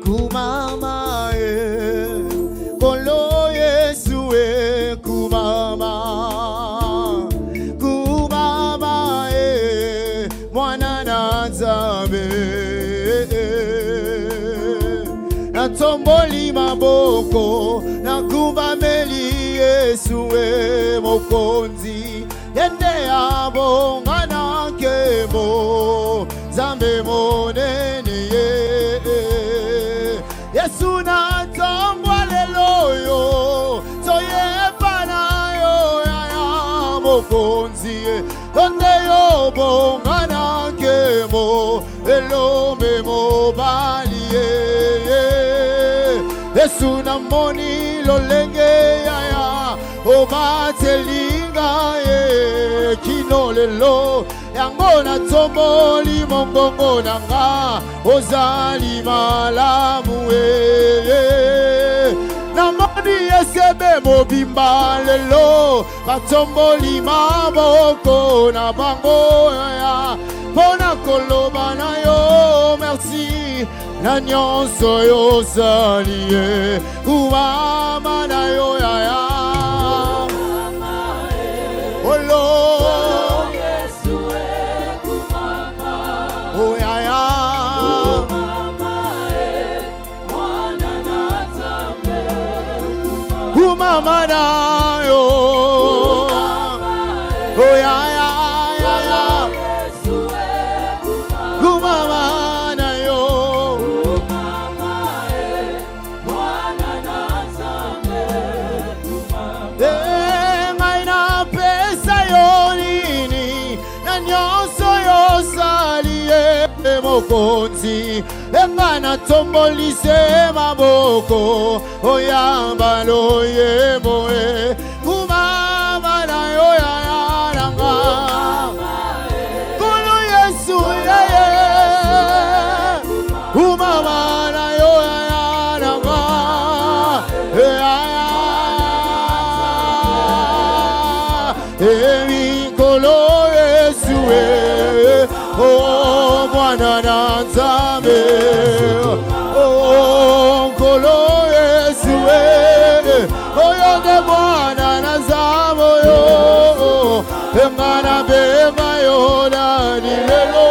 kumama kolo Yesu kumama mwana na Nzambe natomboli maboko nakumbameli Yesu mokonzi yende abonga na kemo Nzambe monene Yesu natombwa lelo yo toyepa nayo ya mokonzi donde yo bonga na kemo elombe mobali Yesu namoni lolenge ya obatelinga kino lelo yango na tomboli mongongo nanga ozali malamu namoni esebe mobimba lelo batomboli maboko na bango ya pona koloba na yo merci na nyonso yo sali kumama na yo ya olo Mama na yo, oh ya ya ya ya, mama na yo, ngai na pesa yo nini, na nyonso yo sali mokonzi. Engana tombolise maboko oyamba loye moe kumama na yo ya nanga kulu Yesu yeye kumama na yo ya nanga emi kolo Yesu oh mwana na Nzambe oh kolo Yesu oyo de mwana na Nzambe yo engana benga yo nani lelo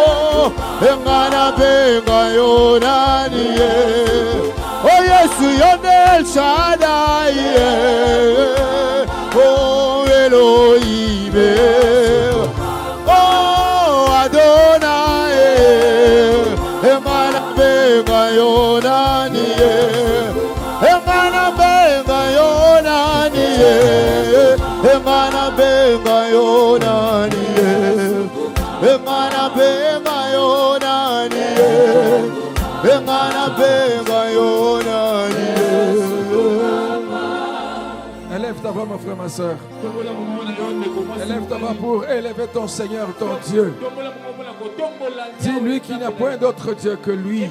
engana benga yo nani oh Yesu yo del Shaddai oh Elohim oh Adonai engana benga yo nani engana benga yo nani engana benga yo nani engana benga yo nani engana benga yo nani. Élève ta voix, mon frère, ma soeur. Élève ta voix pour élever ton Seigneur, ton Dieu. Dis-lui qu'il n'y a point d'autre Dieu que lui.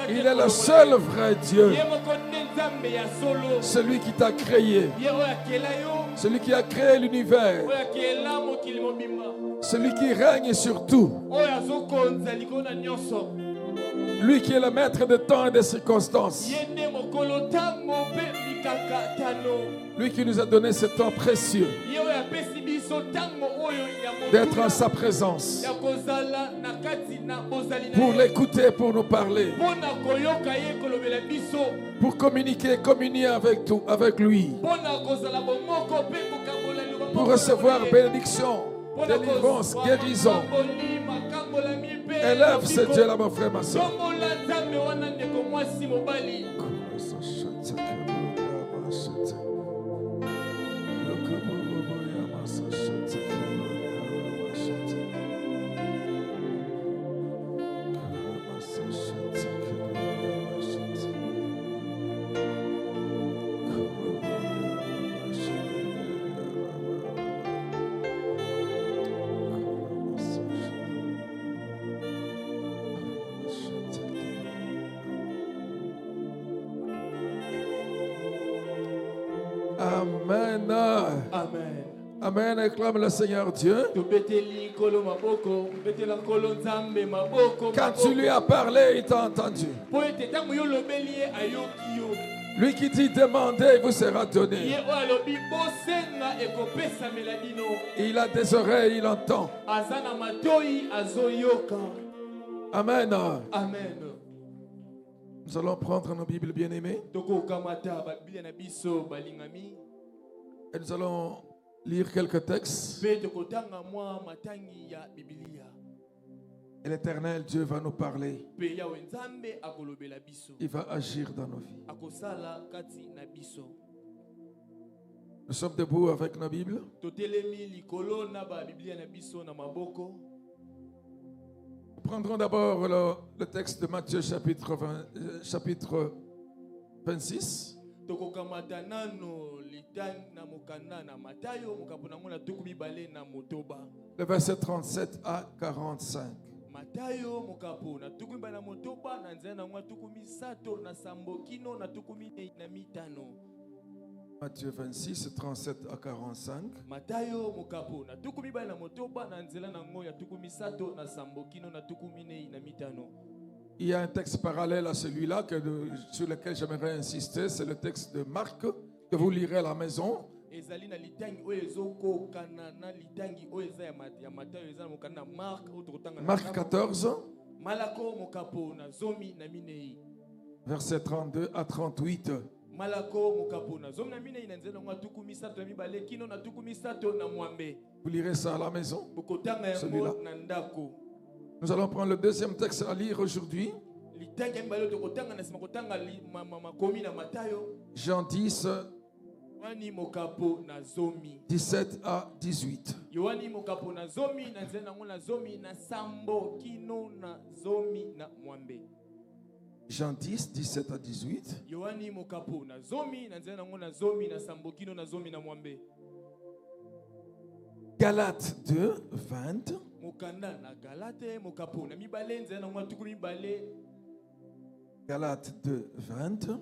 Il est le seul vrai Dieu. Celui qui t'a créé. Celui qui a créé l'univers. Celui qui règne sur tout. Lui qui est le maître de temps et des circonstances. Lui qui nous a donné ce temps précieux d'être en sa présence pour l'écouter, pour nous parler, pour communiquer, communier avec lui, pour recevoir bénédiction, délivrance, guérison. Élève ce Dieu-là, mon frère, ma soeur. Amen. Amen. Amen. Acclame le Seigneur Dieu. Quand tu lui as parlé, il t'a entendu. Lui qui dit demandez, il vous sera donné. Il a des oreilles, il entend. Amen. Amen. Nous allons prendre nos Bibles bien-aimées et nous allons lire quelques textes. Et l'Éternel Dieu va nous parler. Il va agir dans nos vies. Nous sommes debout avec nos Bibles. Nous prendrons d'abord le texte de Matthieu chapitre 26. Le verset 37 à 45. Matthieu 26, 37 à 45. Il y a un texte parallèle à celui-là sur lequel j'aimerais insister. C'est le texte de Marc que vous lirez à la maison. Marc 14, verset 32 à 38. Vous lirez ça à la maison, celui-là. Nous allons prendre le deuxième texte à lire aujourd'hui. Jean 10, 17 à 18. Jean 10, 17 à 18. Galates 2, 20. Galates 2, 20.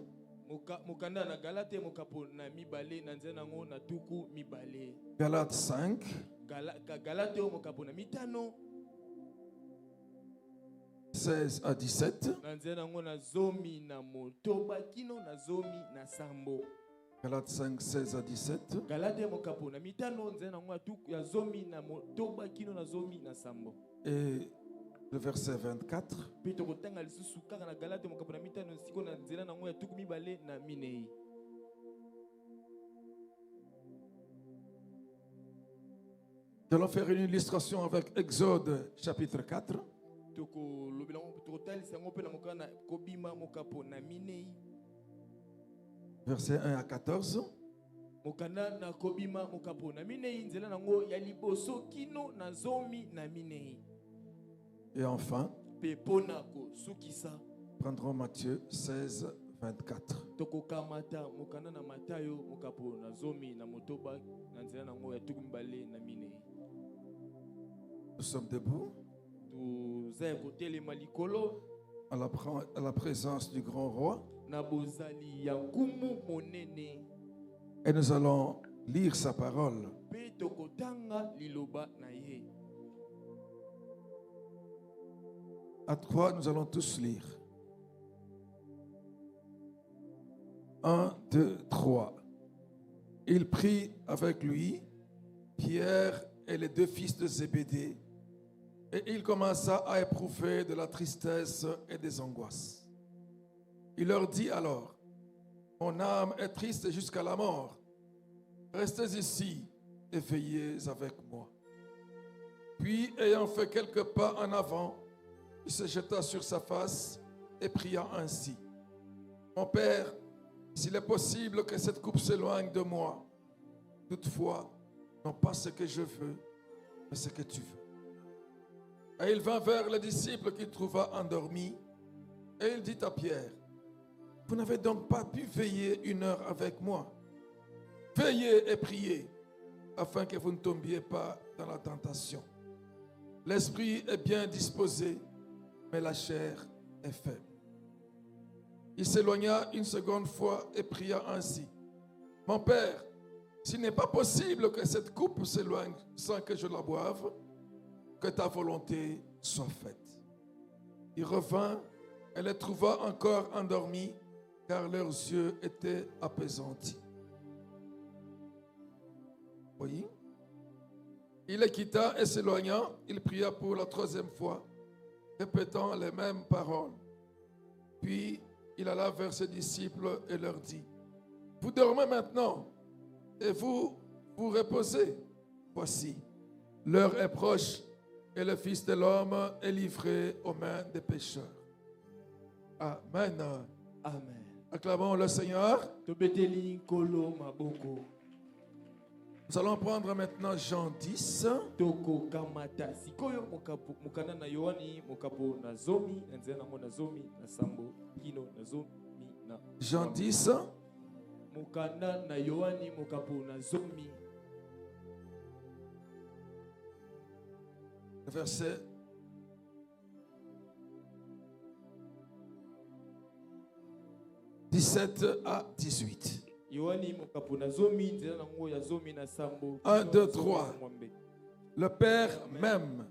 Galates 5. 16 à 17. Galates 5, 16 à 17. Et le verset 24. Nous allons faire une illustration avec Exode chapitre 4. Verset 1 à 14. Et enfin, prendrons Matthieu 16, 24. Nous sommes debout à la présence du grand roi. Et nous allons lire sa parole. À trois, nous allons tous lire. 1, 2, 3. Il prit avec lui Pierre et les deux fils de Zébédée, et il commença à éprouver de la tristesse et des angoisses. Il leur dit alors: mon âme est triste jusqu'à la mort. Restez ici et veillez avec moi. Puis, ayant fait quelques pas en avant, il se jeta sur sa face et pria ainsi: mon Père, s'il est possible que cette coupe s'éloigne de moi, toutefois, non pas ce que je veux, mais ce que tu veux. Et il vint vers les disciples qu'il trouva endormis, et il dit à Pierre: vous n'avez donc pas pu veiller 1 heure avec moi? Veillez et priez, afin que vous ne tombiez pas dans la tentation. L'esprit est bien disposé, mais la chair est faible. Il s'éloigna une seconde fois et pria ainsi: mon Père, s'il n'est pas possible que cette coupe s'éloigne sans que je la boive, que ta volonté soit faite. Il revint et les trouva encore endormis, car leurs yeux étaient apaisantis. Voyez? Il les quitta et s'éloignant, il pria pour la 3e fois, répétant les mêmes paroles. Puis il alla vers ses disciples et leur dit, « Vous dormez maintenant et vous vous reposez. Voici, l'heure est proche et le Fils de l'homme est livré aux mains des pécheurs. » Amen. Amen. Acclamons le Seigneur. Tobeteli nkolo maboko. Nous allons prendre maintenant Jean 10. Toko kamata. Sikoyo mukana na Yohani mokapo na zomi. Nzela nango na zomi na sambo. Kino na zomi na. Jean 10. Mukana na Yohani mokapo na zomi. Verset 17 à 18. 1, 2, 3. Le Père m'aime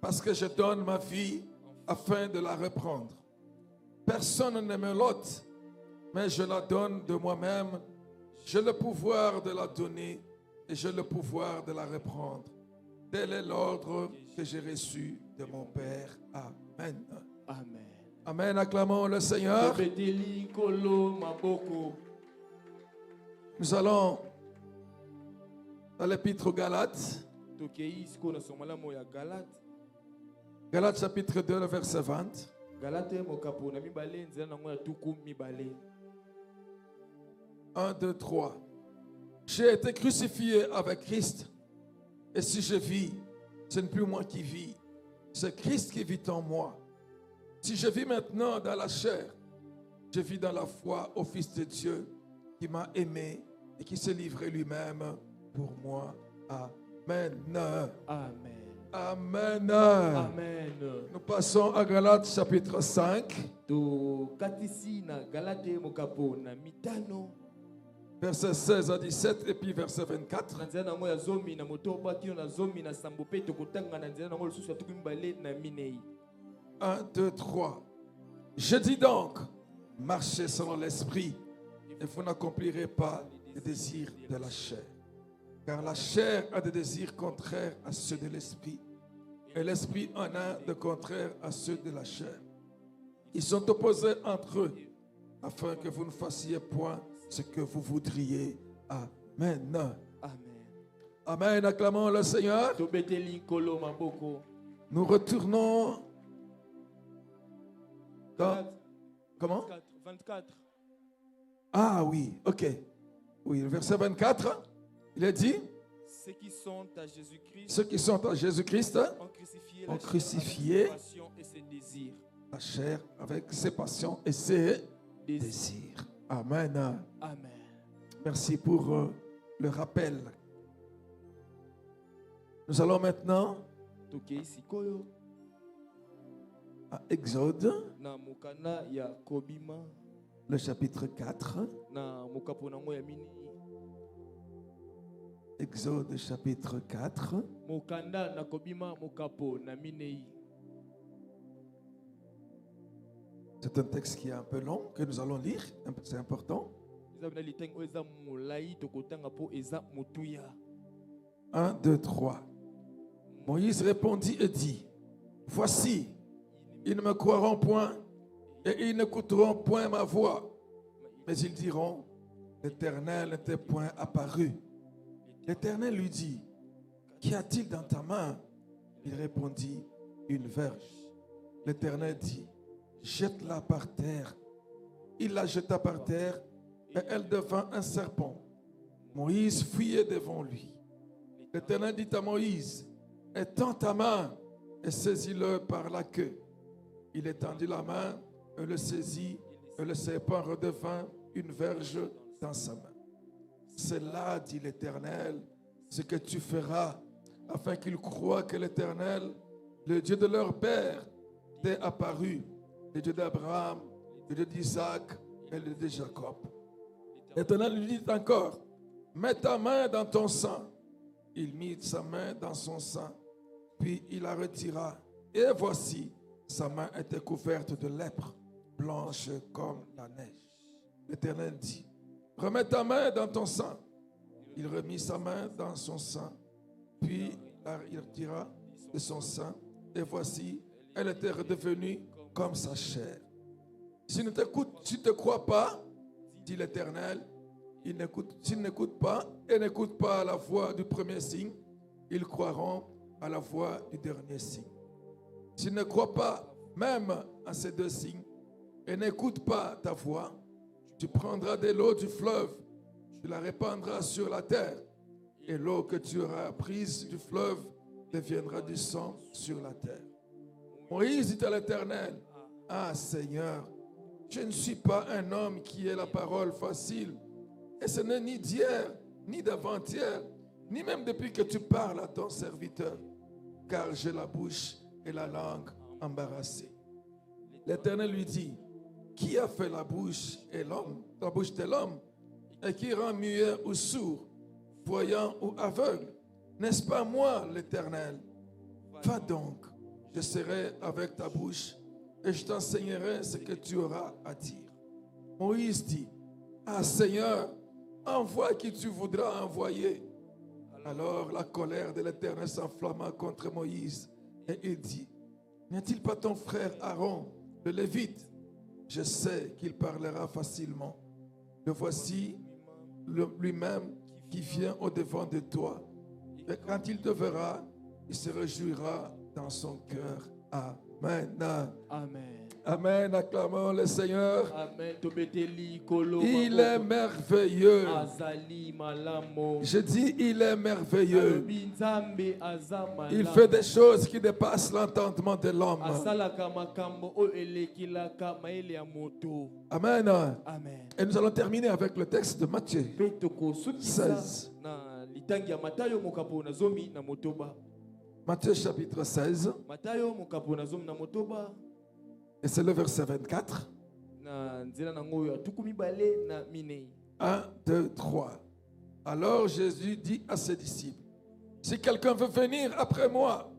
parce que je donne ma vie afin de la reprendre. Personne ne me l'ôte, mais je la donne de moi-même. J'ai le pouvoir de la donner et j'ai le pouvoir de la reprendre. Tel est l'ordre que j'ai reçu de mon Père. Amen. Amen. Amen. Acclamons le Seigneur. Nous allons dans l'épître aux Galates. Galates chapitre 2, le verset 20. 1, 2, 3. J'ai été crucifié avec Christ. Et si je vis, ce n'est plus moi qui vis, c'est Christ qui vit en moi. Si je vis maintenant dans la chair, je vis dans la foi au Fils de Dieu qui m'a aimé et qui s'est livré lui-même pour moi. Amen. Amen. Amen. Amen. Nous passons à Galates chapitre 5. Verset 16 à 17 et puis verset 24. 1, 2, 3. Je dis donc, marchez selon l'esprit et vous n'accomplirez pas les désirs de la chair. Car la chair a des désirs contraires à ceux de l'esprit et l'esprit en a de contraires à ceux de la chair. Ils sont opposés entre eux afin que vous ne fassiez point ce que vous voudriez. Amen. Amen. Amen. Acclamons le Seigneur. Nous retournons dans... Comment? 24. Ah oui, ok. Oui, le verset 24, il est dit, ceux qui sont à Jésus-Christ, ont crucifié la passion et ses désirs. La chair avec ses passions et ses désirs. Amen. Amen. Merci pour le rappel. Nous allons maintenant à Exode, le chapitre 4. Exode chapitre 4. C'est un texte qui est un peu long, que nous allons lire, c'est important. 1, 2, 3. Moïse répondit et dit, voici, ils ne me croiront point et ils n'écouteront point ma voix. Mais ils diront, l'Éternel n'était point apparu. L'Éternel lui dit, qu'y a-t-il dans ta main? Il répondit, une verge. L'Éternel dit, jette-la par terre. Il la jeta par terre et elle devint un serpent. Moïse fuyait devant lui. L'Éternel dit à Moïse, étends ta main et saisis-le par la queue. Il étendit la main et le saisit et le serpent redevint une verge dans sa main. C'est là, dit l'Éternel, ce que tu feras afin qu'ils croient que l'Éternel, le Dieu de leur père, t'est apparu, le Dieu d'Abraham, le Dieu d'Isaac et le Dieu de Jacob. L'Éternel lui dit encore, mets ta main dans ton sang. Il mit sa main dans son sang, puis il la retira. Et voici, sa main était couverte de lèpre, blanche comme la neige. L'Éternel dit, remets ta main dans ton sang. Il remit sa main dans son sang, puis il retira de son sang, et voici, elle était redevenue comme sa chair. Si tu ne crois pas, dit l'Éternel, s'ils n'écoutent pas et n'écoutent pas à la voix du premier signe, ils croiront à la voix du dernier signe. S'ils ne croient pas même à ces deux signes et n'écoutent pas ta voix, tu prendras de l'eau du fleuve, tu la répandras sur la terre, et l'eau que tu auras prise du fleuve deviendra du sang sur la terre. Moïse dit à l'Éternel, ah Seigneur, je ne suis pas un homme qui ait la parole facile, et ce n'est ni d'hier, ni d'avant-hier, ni même depuis que tu parles à ton serviteur, car j'ai la bouche et la langue embarrassées. L'Éternel lui dit, qui a fait la bouche de l'homme, et qui rend muet ou sourd, voyant ou aveugle? N'est-ce pas moi, l'Éternel? Va donc, je serai avec ta bouche, et je t'enseignerai ce que tu auras à dire. Moïse dit, ah Seigneur, envoie qui tu voudras envoyer. Alors la colère de l'Éternel s'enflamma contre Moïse, et il dit, n'est-il pas ton frère Aaron, le Lévite? Je sais qu'il parlera facilement. Le voici lui-même qui vient au-devant de toi. Et quand il te verra, il se réjouira dans son cœur. Amen. Amen. Amen. Acclamons le Seigneur. Amen. Il est merveilleux. Je dis, il est merveilleux. Il fait des choses qui dépassent l'entendement de l'homme. Amen. Amen. Et nous allons terminer avec le texte de Matthieu 16. Matthieu chapitre 16. Et c'est le verset 24. 1, 2, 3. Alors Jésus dit à ses disciples, si quelqu'un veut venir après moi,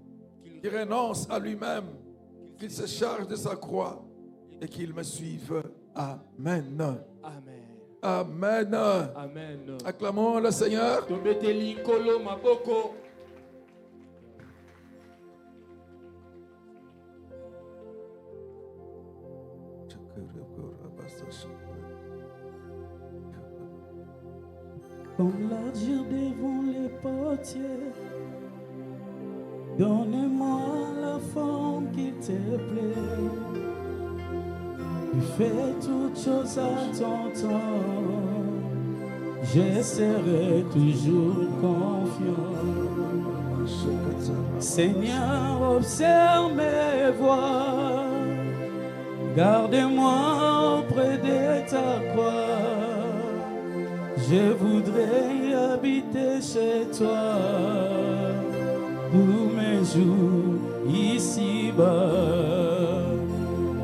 qu'il renonce à lui-même, qu'il se charge de sa croix et qu'il me suive. Amen. Amen. Amen. Amen. Acclamons le Seigneur. Comme l'argile devant les portiers, donne-moi la forme qui te plaît. Tu fais toutes choses à ton temps, je serai toujours confiant. Seigneur, observe mes voies, garde-moi auprès de ta croix. Je voudrais habiter chez toi tous mes jours ici-bas.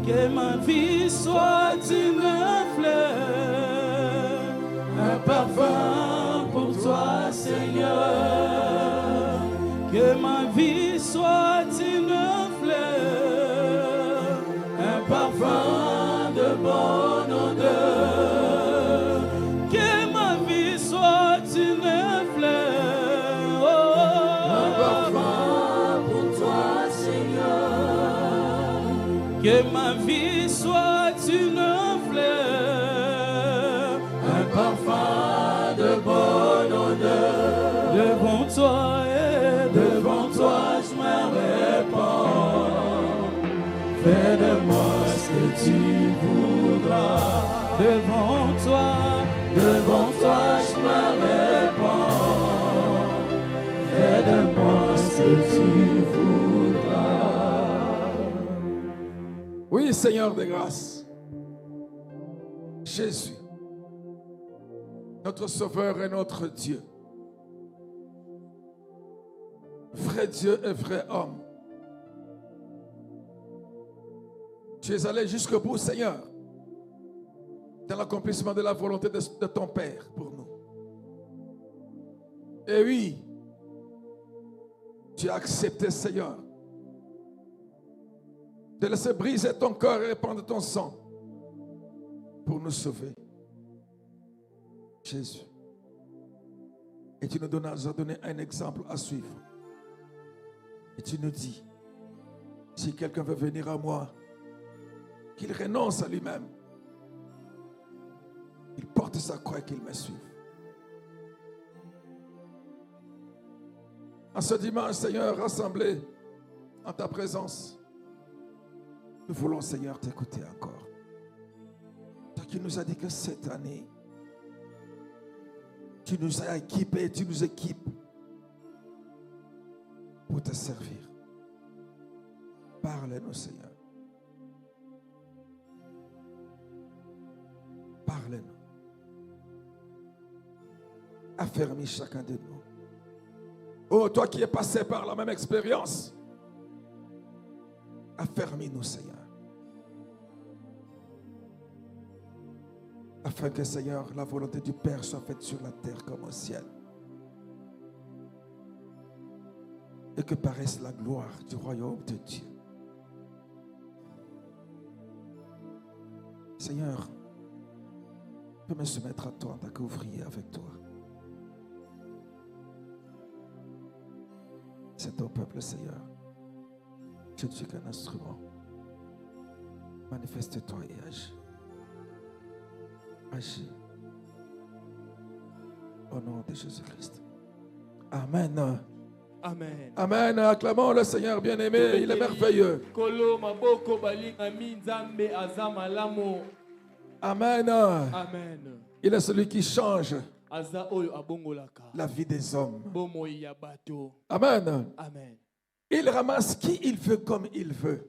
Que ma vie soit une fleur, un parfum pour toi, Seigneur. Que ma vie soit une fleur, un parfum de bonne odeur. Que ma vie soit une fleur, un parfum de bonne odeur. Devant toi et devant toi je me répands. Fais de moi ce que tu voudras. Devant toi je me répands. Fais de moi ce que tu voudras. Oui, Seigneur de grâce, Jésus, notre Sauveur et notre Dieu, vrai Dieu et vrai homme. Tu es allé jusqu'au bout, Seigneur, dans l'accomplissement de la volonté de ton Père pour nous. Et oui, tu as accepté, Seigneur, de laisser briser ton corps et répandre ton sang pour nous sauver. Jésus. Et tu nous as donné un exemple à suivre. Et tu nous dis, si quelqu'un veut venir à moi, qu'il renonce à lui-même, il porte sa croix et qu'il me suive. En ce dimanche, Seigneur, rassemblés en ta présence, nous voulons, Seigneur, t'écouter encore. Toi qui nous as dit que cette année, tu nous as équipés, tu nous équipes pour te servir. Parle-nous, Seigneur. Parle-nous. Affermis chacun de nous. Oh, toi qui es passé par la même expérience, affermis-nous, Seigneur. Afin que, Seigneur, la volonté du Père soit faite sur la terre comme au ciel. Et que paraisse la gloire du royaume de Dieu. Seigneur, je peux me soumettre à toi en tant qu'ouvrier avec toi. C'est ton peuple, Seigneur. Je ne suis qu'un instrument. Manifeste-toi et agis. Agis. Au nom de Jésus-Christ. Amen. Amen. Amen. Acclamons le Seigneur bien-aimé. Il est merveilleux. Amen. Amen. Il est celui qui change la vie des hommes. Amen. Amen. Il ramasse qui il veut comme il veut.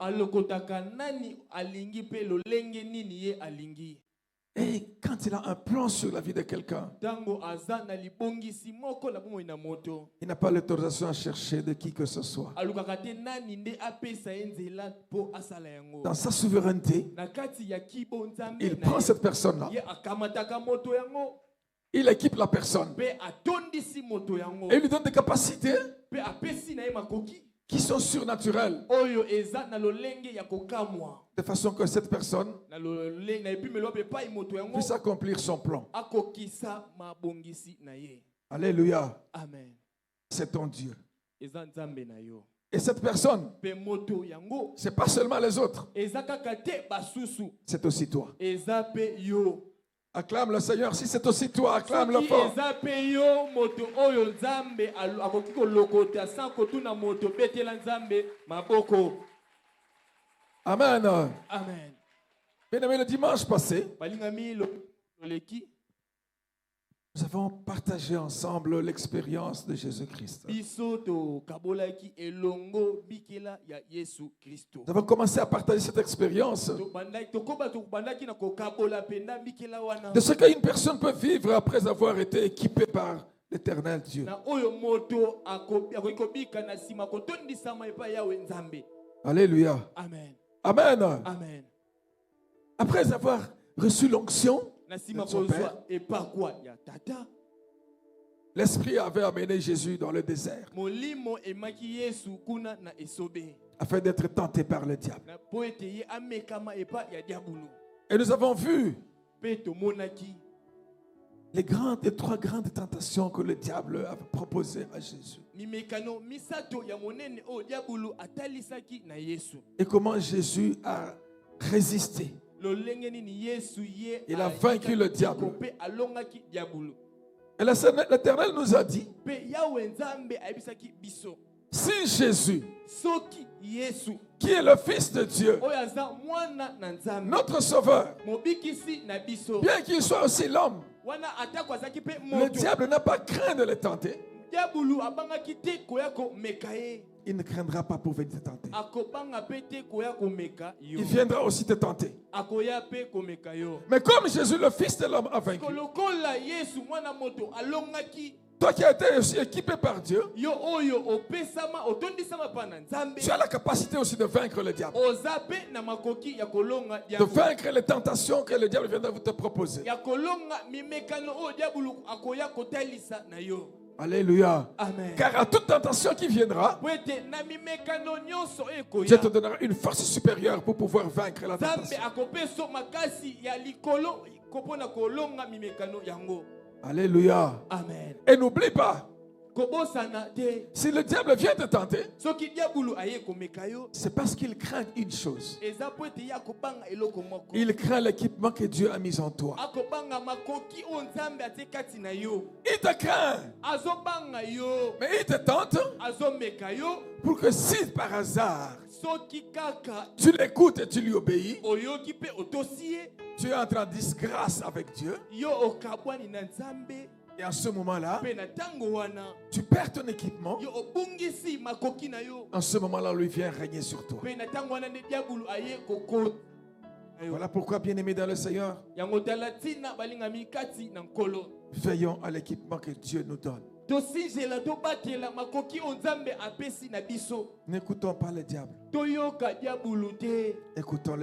Et quand il a un plan sur la vie de quelqu'un, il n'a pas l'autorisation à chercher de qui que ce soit. Dans sa souveraineté, il prend cette personne-là. Il équipe la personne. Et il lui donne des capacités qui sont surnaturelles. De façon que cette personne puisse accomplir son plan. Alléluia. Amen. C'est ton Dieu. Et Et cette personne, c'est pas seulement les autres, c'est aussi toi. Acclame le Seigneur. Si c'est aussi toi, acclame-le fort. Amen. Amen. Bien-aimé, le dimanche passé, nous avons partagé ensemble l'expérience de Jésus-Christ. Nous avons commencé à partager cette expérience de ce qu'une personne peut vivre après avoir été équipée par l'Éternel Dieu. Alléluia. Amen. Amen. Amen. Après avoir reçu l'onction, l'Esprit avait amené Jésus dans le désert afin d'être tenté par le diable. Et nous avons vu les trois grandes tentations que le diable a proposées à Jésus. Et comment Jésus a résisté. Il a vaincu le diable. Et l'Éternel nous a dit, si Jésus, qui est le Fils de Dieu, notre Sauveur, bien qu'il soit aussi l'homme, le diable n'a pas craint de le tenter. Il ne craindra pas pour venir te tenter. Il viendra aussi te tenter. Mais comme Jésus, le Fils de l'homme, a vaincu, toi qui as été aussi équipé par Dieu, tu as la capacité aussi de vaincre le diable, de vaincre les tentations que le diable viendra te proposer. Alléluia. Amen. Car à toute tentation qui viendra, Po ete na mimekano nyonso ekoya. Dieu te donnera une force supérieure pour pouvoir vaincre la Nzambe tentation. akopeso makasi ya likolo kopona kolonga mimekano yango. Alléluia. Amen. Et n'oublie pas, Kobosana te. si le diable vient te tenter, Soki diabulu aye komeka yo, c'est parce qu'il craint une chose. eza po ete ya kobanga eloko moko. Il craint l'équipement que Dieu a mis en toi. Akobanga makoki o Nzambe atie kati na yo. Il te craint, Azobanga yo. mais il te tente Azomeka yo. pour que si par hasard Soki kaka tu l'écoutes et tu lui obéis, oyoki pe otosie, tu entres en disgrâce avec Dieu. yo okabwani na Nzambe. Et en ce moment-là, Pe na tango wana, tu perds ton équipement. yo obungisi makoki na yo. En ce moment-là, lui vient régner sur toi. Pe na tango wana ne diabulu aye koko. Voilà pourquoi, bien-aimés dans le Seigneur, Yango talatina balingami kati na nkolo. veillons à l'équipement que Dieu nous donne. Tosinzela tobatela makoki o Nzambe apesi na biso. N'écoutons pas le diable. Toyoka diabulu te, Écoutons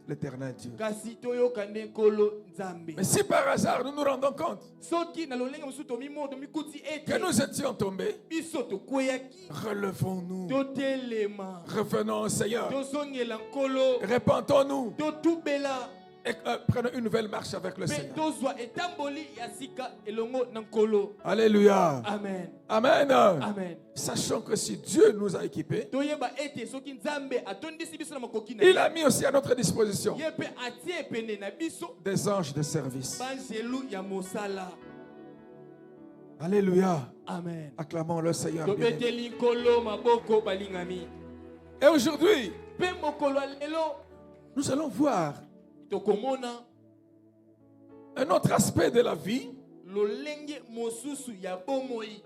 l'éternel Dieu. kasi toyoka ne nkolo Nzambe. Mais si par hasard nous nous rendons compte Soki na lolenge mosusu tomimodo mikuti que ete nous étions tombés, biso tokweyaki, relevons-nous, totelema, revenons au Seigneur, tozongela nkolo, répentons-nous totubela, et prenons une nouvelle marche avec le pe Seigneur. tozwa etamboli ya sika elongo na nkolo. Alléluia. Amen. Amen. Amen. Sachant que si Dieu nous a équipés, Toyeba ete soki Nzambe atondisi biso na makoki na il ye, a mis aussi à notre disposition ye pe atie pene na biso des anges de service. banzelu ya mosala. Alléluia. Amen. Acclamons le Seigneur. bien-aimé. Tobeteli nkolo maboko balingami. Et aujourd'hui, Pe mokolo ya lelo nous allons voir tokomona un autre aspect de la vie lolenge mosusu ya bomoi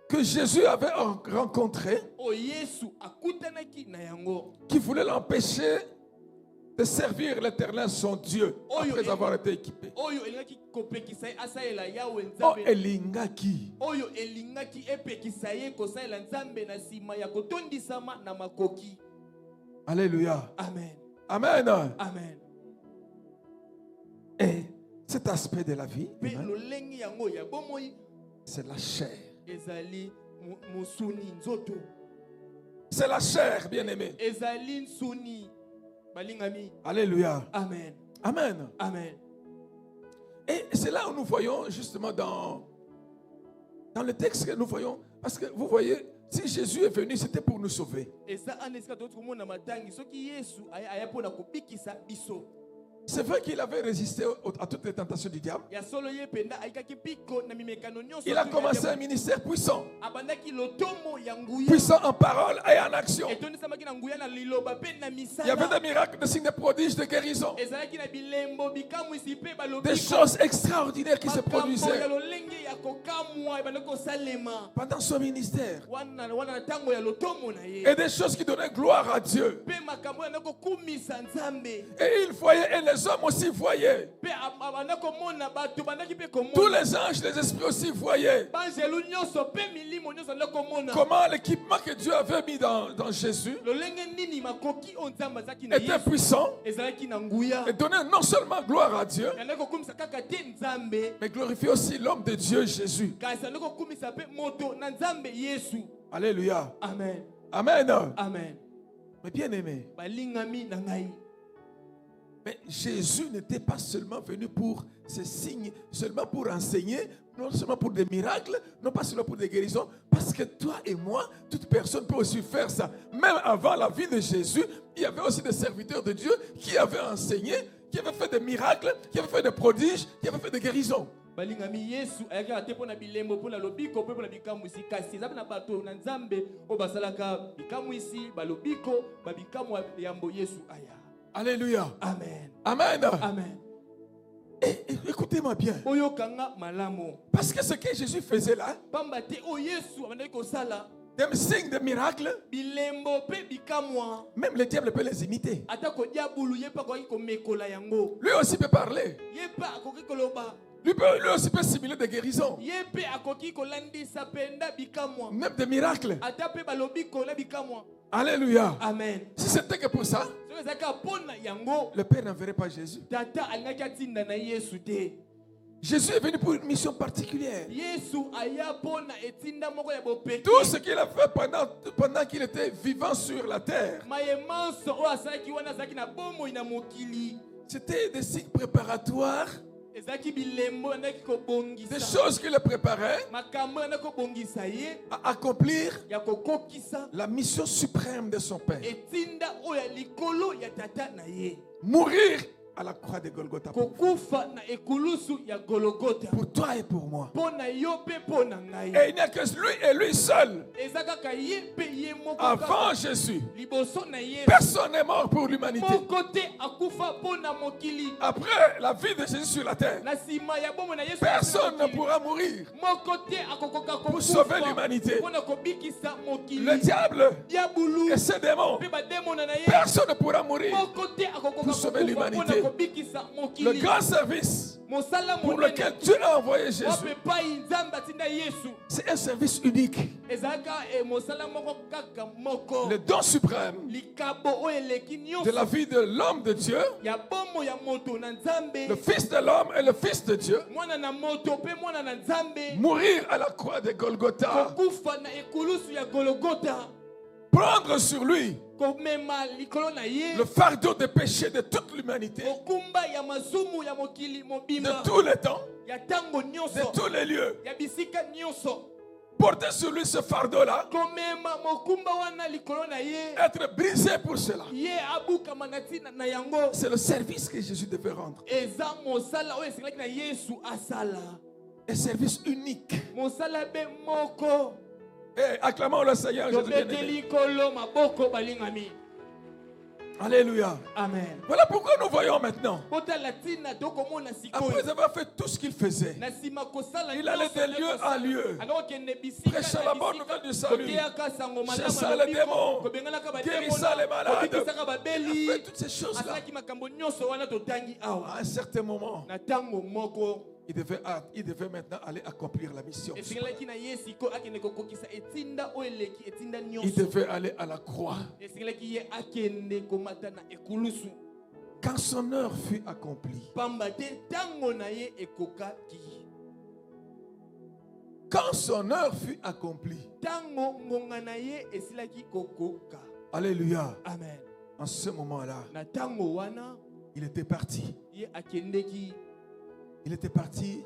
que Jésus avait rencontré o Yesu akutanaki na yango. qui voulait l'empêcher de servir l'Éternel son Dieu après avoir été équipé. Oyo elingaki kopekisa ye asalela yawe Oh, Nzambe. elingaki. Oyo elingaki epekisa ye kosalela Nzambe na nsima ya kotondisama na makoki. Alléluia. Amen. Amen. Amen. Et cet aspect de la vie, Pe lolenge yango ya bomoi c'est la chair. ezali musuni nzoto. C'est la chair, bien-aimé. Ezali nsuni balingami. Alléluia. Amen. Amen. Amen. Et c'est là où nous voyons justement dans le texte que nous voyons, parce que vous voyez, si Jésus est venu, c'était pour nous sauver. Eza anesika to komona matangi soki Yesu aya pona kobikisa biso. C'est vrai qu'il avait résisté à toutes les tentations du diable. Ya solo ye penda aikaki piko na mimekano nyonso. Il a commencé un ministère puissant. Abandaki lotomo ya nguya. Puissant en parole et en action. Etondisamaki na nguya na liloba pe na Il y misala. avait des miracles, des signes, des prodiges, des guérisons. Ezalaki na bilembo bikamwisi pe balobi. Des choses extraordinaires qui se Makambo ya produisaient lolenge ya kokamwa ebanda kosalema. pendant son ministère. Wana na tango ya lotomo na ye. Et des choses qui donnaient gloire à Dieu. Pe makambo ya kokumisa Nzambe. Et il voyait, et les hommes aussi voyaient. Pe abanda komona bato bandaki pe komona. Tous les anges, les esprits aussi voyaient. Banzelu nyonso pe milimo nyonso ndako komona. Comment l'équipement que Dieu avait mis dans Jésus Lolenge nini makoki o Nzambe azaki na était Yesu. puissant Ezalaki na nguya. et donnait non seulement gloire à Dieu, Yanda kokumisa kaka te Nzambe. mais glorifiait aussi l'homme de Dieu, Jésus. Kasi yanda kokumisa pe moto na Nzambe Yesu. Alléluia. Amen. Amen. Amen. Mais bien aimé, Balingami na ngai. mais Jésus n'était pas seulement venu pour ces signes, seulement pour enseigner, non seulement pour des miracles, non pas seulement pour des guérisons, parce que toi et moi, toute personne peut aussi faire ça. Même avant la vie de Jésus, il y avait aussi des serviteurs de Dieu qui avaient enseigné, qui avaient fait des miracles, qui avaient fait des prodiges, qui avaient fait des guérisons. Balingami Yesu ayaki ate pona bilembo pona lobiko pe pona bikamwisi kasi eza na bato na Nzambe o basalaka bikamwisi balobiko babikamwa yambo Yesu aya. Alléluia. Amen. Amen. Amen. Et écoutez-moi bien. Oyokanga malamo. Parce que ce que Jésus faisait là, Pamba te o Yesu abandaki kosala des signes, des miracles, bilembo pe bikamwa. même le diable peut les imiter. Ata ko diabulu ye pa ko mekola yango. Lui aussi peut parler. Ye pa akoki koloba. Lui aussi peut simuler des guérisons, Ye pe akoki kolandisa penda bikamwa. même des miracles. Ata pe balobiko na bikamwa. Alléluia. Amen. Si c'était que pour ça, So ezaka pona yango le Père n'enverrait pas Jésus. tata alingaki atinda na Yesu te. Jésus est venu pour une mission particulière. Yesu aya pona etinda moko ya bopeke. Tout ce qu'il a fait pendant qu'il était vivant sur la terre, Mayemanso o asalaki wana azalaki na bomoi na mokili. c'était des signes préparatoires, Ezalaki bilembo andaki des kobongisa. choses qui le préparaient Makambo andaki kobongisa ye à accomplir ya kokokisa la mission suprême de son Père. etinda oyo ya likolo ya tata na ye. Mourir à la croix de Golgotha. Kokufa na ekulusu ya Golgotha. Pour toi et pour moi. Pona yo pe pona ngai. Et il n'y a que lui et lui seul. Eza kaka ye pe ye moko Avant kaka. Jésus, Liboso na ye. personne n'est mort pour l'humanité. Moko te akufa pona mokili. Après la vie de Jésus sur la terre, Na sima ya bomo na Yesu. personne ne pourra mourir Moko te akokoka pour kokufa. sauver l'humanité. Pona kobikisa mokili. Le diable Diabulu. et ses démons, Pe ba demona na ye. personne ne pourra mourir. Moko te akokoka Pour sauver kokufa l'humanité. pona kobikisa Le mokili. grand service Mosala pour monene. lequel Dieu a envoyé Jésus, Wape pai nzambe atinda Yesu. c'est un service unique. Ezalaka mosala moko kaka moko. Le don suprême Likabo oyo eleki de nyonso. la vie de l'homme de Dieu, Ya bomo ya moto na nzambe. le Fils de l'homme et le Fils de Dieu, Mwana na moto pe mwana na nzambe. mourir à la croix de Golgotha, Kokufa na ekulusu ya Golgotha. prendre sur lui Komema likolo na ye. le fardeau des péchés de toute l'humanité, Mokumba ya mazumu ya mokili de mobimba. tous les temps, Ya tango de nyonso. tous les lieux. Ya bisika nyonso. Porter sur lui ce fardeau-là, Komema mokumba wana likolo na ye. être brisé pour cela. Ye abukama na ntina na yango. C'est le service que Jésus devait rendre. Eza mosala oyo esengelaki na Yesu asala. Un service unique. Mosala be moko. Et acclamons le Seigneur Jésus bien-aimé. Tobeteli kolo maboko balingami. Alléluia. Amen. Voilà pourquoi nous voyons maintenant. Kotala tina tokomona sikoyo. Après avoir fait tout ce qu'il faisait, Na sima kosala il allait de lieu en lieu, akokende bisika prêchant la bonne nouvelle du salut, koteaka sango malamu chassant ya les lobiko, démons, kobenganaka guérissant les malades. kobikisaka Il babeli. a fait toutes ces choses-là. Asalaki makambo nyonso wana totangi awa. À un certain moment, Na tango moko il devait maintenant aller accomplir la mission. esengelaki na ye sikoyo akende kokokisa etinda oyo eleki etinda Il nyonso. devait aller à la croix. Esengelaki ye akende komata na ekulusu. Quand son heure fut accomplie, Pamba te tango na ye ekokaki. quand son heure fut accomplie, Tango ngonga na ye esilaki kokoka. alléluia, Amen. en ce moment-là, Na tango wana il était parti. ye akendeki. Il était parti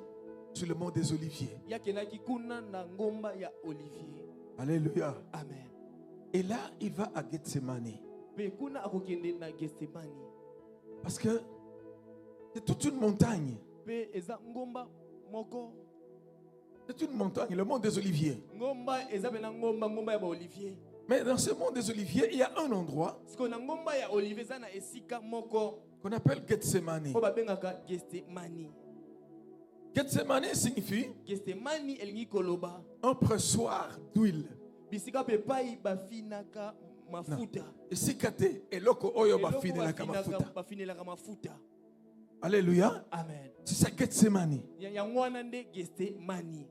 sur le mont des Oliviers. Ye akendaki kuna na ngomba ya Olivier. Alléluia. Amen. Et là, il va à Gethsemane. Pe kuna akokende na Gethsemane. Parce que c'est toute une montagne. Pe eza ngomba moko. C'est une montagne, le mont des Oliviers. Ngomba eza pe na ngomba ya ba Olivier. Mais dans ce mont des Oliviers, il y a un endroit Siko na ngomba ya Olivier eza na esika moko. qu'on appelle Gethsemane. O babengaka Gethsemane. Gethsemane signifie Gethsemane elingi koloba. un pressoir d'huile. Bisika pe pai bafinaka mafuta. Esikate eloko oyo Eloko bafinelaka mafuta. bafinelaka mafuta. Alléluia. Amen. C'est ça Gethsemane. Yango wana nde Gethsemane.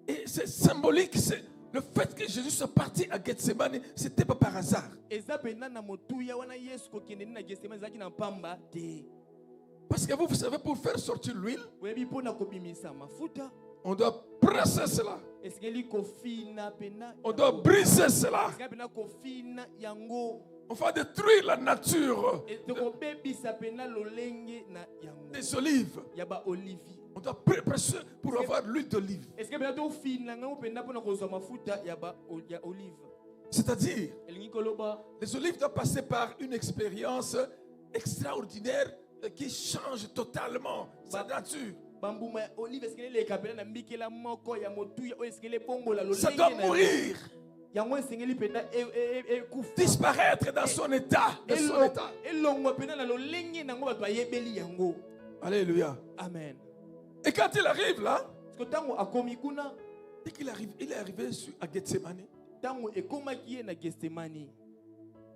Et c'est symbolique, c'est le fait que Jésus soit parti à Gethsemane, c'était pas par hasard. Eza pena na motuya wana Yesu kokende na Gethsemane zaki na pamba te. Parce que vous savez, pour faire sortir l'huile, Webi pona kobimisa mafuta. on doit presser cela. Esengeli kofina pena. On doit briser cela. Esengeli pena kofina yango. On va détruire la nature Etokobebisa pena lolenge na yango. des olives. Yaba olivier. On doit presser pour avoir l'huile d'olive. Esengeli pena to fina ngango pena pona kozwa mafuta yaba ya olive. C'est-à-dire, Elingi koloba. les olives doivent passer par une expérience extraordinaire qui change totalement sa nature. Bambuma olive esengeli leka pena na mbikela moko ya motuya o esengeli bongola lolenge. Ça doit mourir, Yango esengeli pena kufa. disparaître dans son état. De son état. Elongo pena na lolenge nango bato ayebeli yango. Alléluia. Amen. Et quand il arrive là, Parce que tango akomi kuna, dès qu'il arrive, il est arrivé à Gethsemane. tango ekomaki ye na Gethsemane.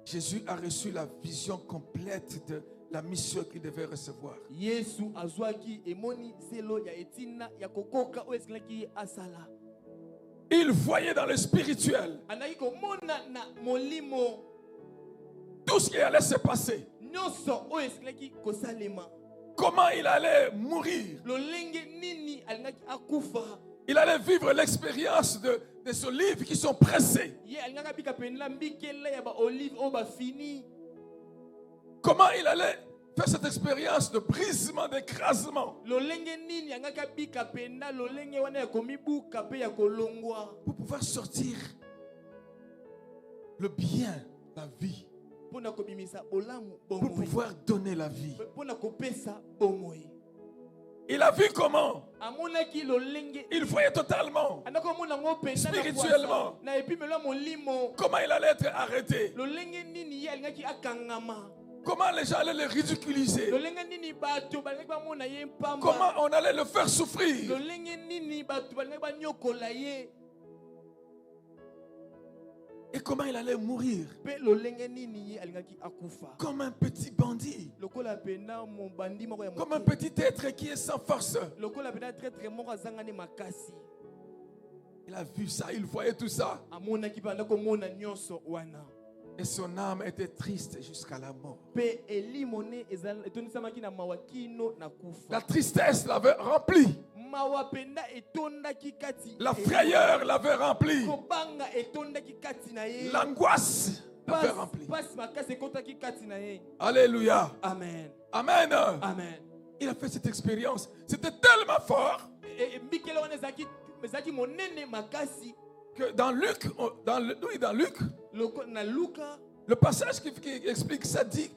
Jésus a reçu la vision complète de la mission qu'il devait recevoir. Yesu azwaki emoni selo ya etina ya kokoka o esengaki ye asala. Il voyait dans le spirituel Anaki komona na molimo tout ce qui allait se passer. nyonso o esengaki kosalema. Comment il allait mourir. Lolenge nini akufa. Il allait vivre l'expérience de ces livres qui sont pressés. Ye alingaka bika penela mbikela ya ba olive o ba fini. Comment il allait faire cette expérience de brisement, d'écrasement Lolenge nini yangaka bika pena lolenge wana ya komibuka pe ya kolongwa. pour pouvoir sortir le bien, la vie, Pona kobimisa bolamu pour bomoi. pouvoir donner la vie. Pona kopesa bomoi. Il a vu comment Amonaki lolenge. il voyait totalement Andako mona ngo pena spirituellement na epimelo molimo. comment il allait être arrêté, Lolenge nini ye alingaki akangama. comment les gens allaient le ridiculiser, Lolenge nini bato balingaki bamona ye mpamba. comment on allait le faire souffrir. Lolenge nini bato balingaki banyokola ye. Et comment il allait mourir Pe lolenge nini ye alingaki akufa. comme un petit bandit, Lokola pena mon bandi moko ya comme un moke. petit être qui est sans force. Lokola pena traître moko azangani makasi. Il a vu ça, il voyait tout ça. Amonaki banda komona nyonso wana. Et son âme était triste jusqu'à la mort. Pe elimone ezala etonisamaki na mawakino na kufa. La tristesse l'avait rempli. Mawa penda etondaki kati. La frayeur l'avait rempli. Kobanga etondaki kati na ye. L'angoisse l'avait rempli. Pas makasi ekotaki kati na ye. Alléluia. Amen. Amen. Amen. Il a fait cette expérience. C'était tellement fort Et mbikela wana ezaki monene makasi. que dans Luc, Na Luka le passage qui explique ça dit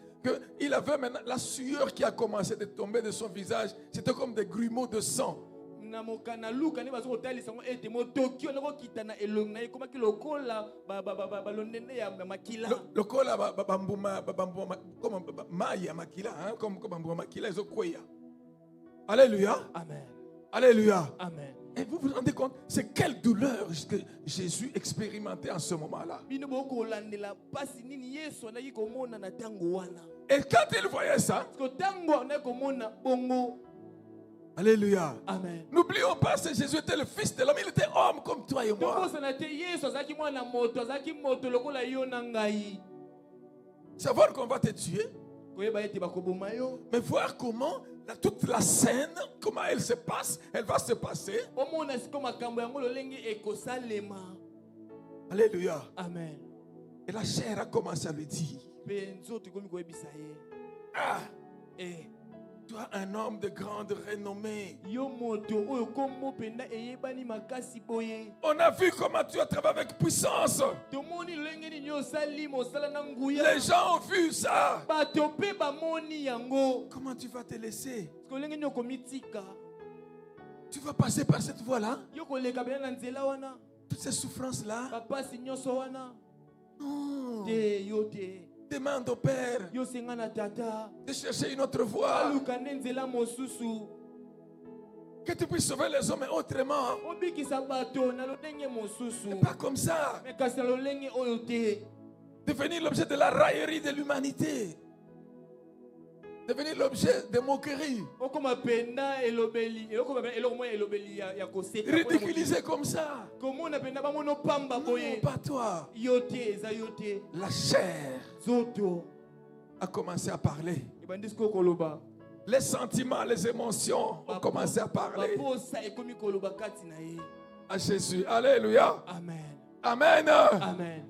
qu'il avait maintenant la sueur qui a commencé de tomber de son visage. C'était comme des grumeaux de sang. na mokana Luka ne bazo kotalisa ngo ete motokio loko kitana elongi na ekomaki lokola balondene ya makila. Le col à bambuma comme maïa makila, comme bambuma makila ils ont quoi. Alléluia. Amen. Alléluia. Amen. Et vous vous rendez compte, c'est quelle douleur que Jésus expérimentait en ce moment-là. Bino boko landela pasi nini Yesu na yiko mona na tango wana. Et quand il voyait ça, Ko tango na ko mona bongo. alléluia. Amen. N'oublions pas que Jésus était le fils de l'homme, il était homme comme toi et moi. Toko sana te Yesu azaki mwana moto, azaki moto lokola yo na ngai. Savoir qu'on va te tuer, Koyeba ete bakoboma yo. mais voir comment toute la scène, comment elle se passe, elle va se passer. Omona siko makambo yango lolenge ekosalema. Alléluia. Amen. Et la chair a commencé à lui dire, Pe nzoto komi koyebisa ye. ah, Eh. toi un homme de grande renommée. Yo moto oyo kombo penda eyebani makasi boye. On a vu comment tu as travaillé avec puissance. Tomoni lolenge nini osali mosala na nguya. Les gens ont vu ça. Bato pe bamoni yango. Comment tu vas te laisser? Lolenge nini okomitika. Tu vas passer par cette voie-là? Yo koleka bena na nzela wana. Toutes ces souffrances-là? Bapasi nyonso wana. Non. Te yo te. Demande au Père Yo senga na tata. de chercher une autre voie. Aluka ne nzela mosusu. Que tu puisses sauver les hommes autrement. Obikisa bato na lolenge mosusu. Pas comme ça. Me kasi na lolenge oyo te. Devenir l'objet de la raillerie de l'humanité. Devenir l'objet de moquerie. Okoma penda elobeli. Okoma penda eloko moya elobeli ya koseka. Ridiculisé comme ça. Komona penda bamono pamba boye. Non, pas toi. Yo te eza yo te. La chair Zoto. a commencé à parler. Ebandi siko koloba. Les sentiments, les émotions ont commencé à parler Baposa ekomi koloba kati na ye. à Jésus. Alléluia. Amen. Amen. Amen.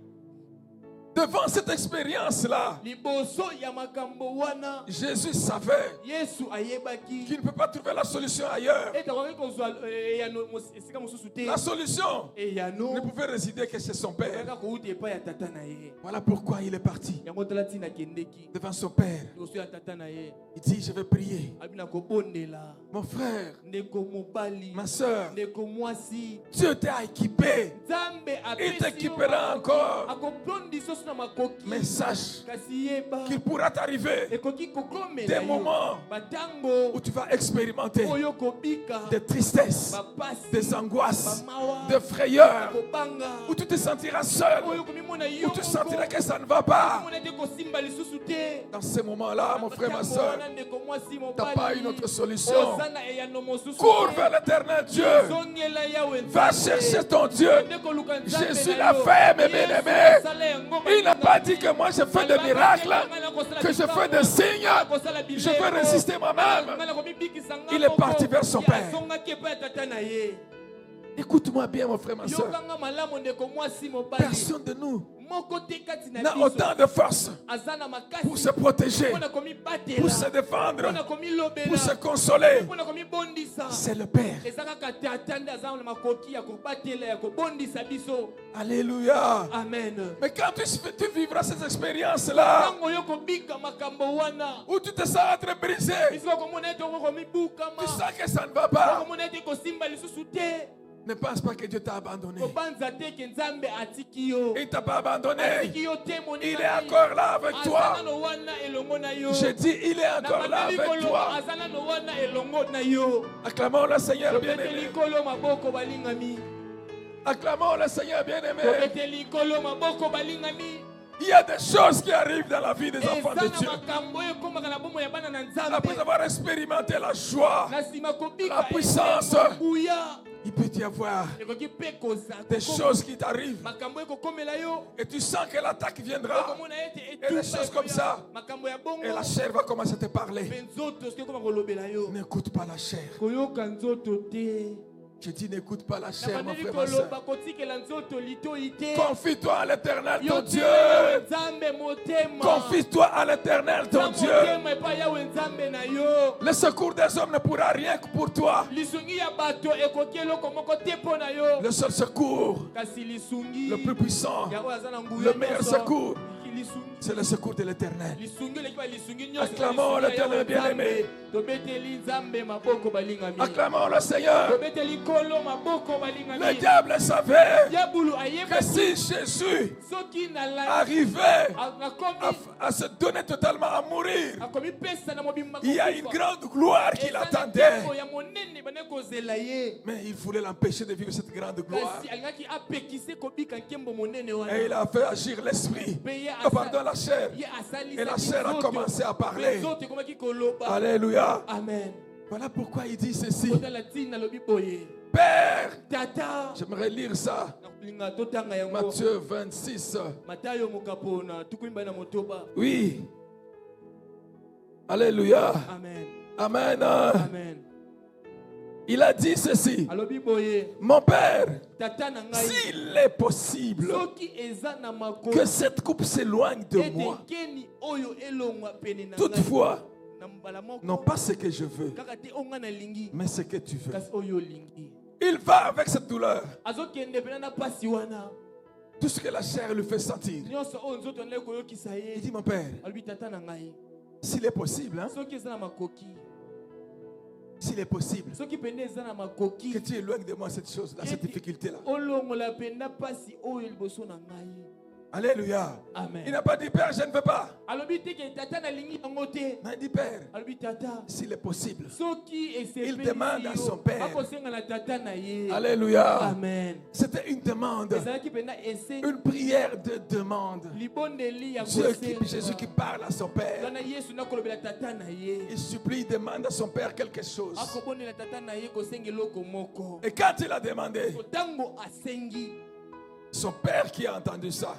Devant cette expérience-là, Liboso ya makambo wana. Jésus savait Yesu ayebaki. qu'il ne peut pas trouver la solution ailleurs. Eta kwa kozwa ya no esika mosusu te. La solution E ya no. ne pouvait résider que chez son Père. Kaka ko uti epa ya tata na ye. Voilà pourquoi il est parti Yango tala tina kendeki. devant son Père. Liboso ya tata na ye. Il dit, je vais prier. Abina ko bondela. Mon frère, Ndeko mobali. ma soeur, Ndeko mwasi. Dieu t'a équipé. Nzambe apesi. Il t'équipera encore. Akopondi soso na makoki. Mais sache Kasi yeba. qu'il pourra t'arriver Ekoki kokomela des yo. moments Batango. où tu vas expérimenter Oyo kobika. des tristesses, Bapasi. des angoisses, Bamawa. des frayeurs, Kobanga. où tu te sentiras seul, Oyo komimona yo. où tu sentiras que ça ne va pas. Komona te kosimba lisusu te. Dans ces moments-là, mon frère, ma Batango soeur, wana ndeko mwasi tu mobali. n'as pas une autre solution. Ozana eyano mosusu Cours te. vers l'éternel Dieu. Zongela yawe Va Nzambe. chercher ton Dieu. Ndeko luka Nzambe Jésus na l'a yo. fait, mes Yesu bien-aimés. asala yango, Il Il n'a pas dit que moi je fais des miracles, que je fais des signes, je vais résister moi-même. Il est parti vers son père. Écoute-moi bien, mon frère, ma soeur. Personne de nous n'a autant de force pour se protéger, pour se défendre, pour se consoler. C'est le Père. Alléluia. Amen. Mais quand tu vivras cette expérience-là, où tu te sens être brisé, tu sens que ça ne va pas, ne pense pas que Dieu t'a abandonné. Il ne t'a pas abandonné. Il est encore là avec toi. Je dis, il est encore là avec toi. Acclamons le Seigneur bien-aimé. Acclamons le Seigneur bien-aimé. Il y a des choses qui arrivent dans la vie des enfants de Dieu. Après avoir expérimenté la joie, la puissance, il peut y avoir des choses qui t'arrivent et tu sens que l'attaque viendra et des choses comme ça et la chair va commencer à te parler. N'écoute pas la chair. Je dis n'écoute pas la chair, mon frère, ma soeur. Confie-toi à l'Éternel ton Dieu. Confie-toi à l'Éternel ton Dieu. Le secours des hommes ne pourra rien que pour toi. Le seul secours, le plus puissant, le meilleur secours, c'est le secours de l'Éternel. Acclamons l'Éternel bien-aimé. Acclamons le Seigneur. Le diable savait que si Jésus arrivait à se donner totalement à mourir, il y a une grande gloire qui l'attendait. Mais il voulait l'empêcher de vivre cette grande gloire. Et il a fait agir l'esprit. Pardon, la chair. Et la chair a commencé à parler. Alléluia. Amen. Voilà pourquoi il dit ceci. Père, j'aimerais lire ça. Matthieu 26. Oui. Alléluia. Amen. Amen. Amen. Il a dit ceci. Mon Père, s'il est possible que cette coupe s'éloigne de moi, toutefois, non pas ce que je veux, mais ce que tu veux. Il va avec cette douleur. Tout ce que la chair lui fait sentir. Il dit, mon Père, s'il est possible, hein, s'il est possible que tu éloignes de moi cette chose-là, cette difficulté-là. Alléluia. Amen. Il n'a pas dit, Père, je ne veux pas. Mais il dit, Père, s'il est possible. Il demande à son Père. Alléluia. Amen. C'était une demande. Une prière de demande. Jésus qui parle à son Père. Il supplie, il demande à son Père quelque chose. Et quand il a demandé, son père qui a entendu ça,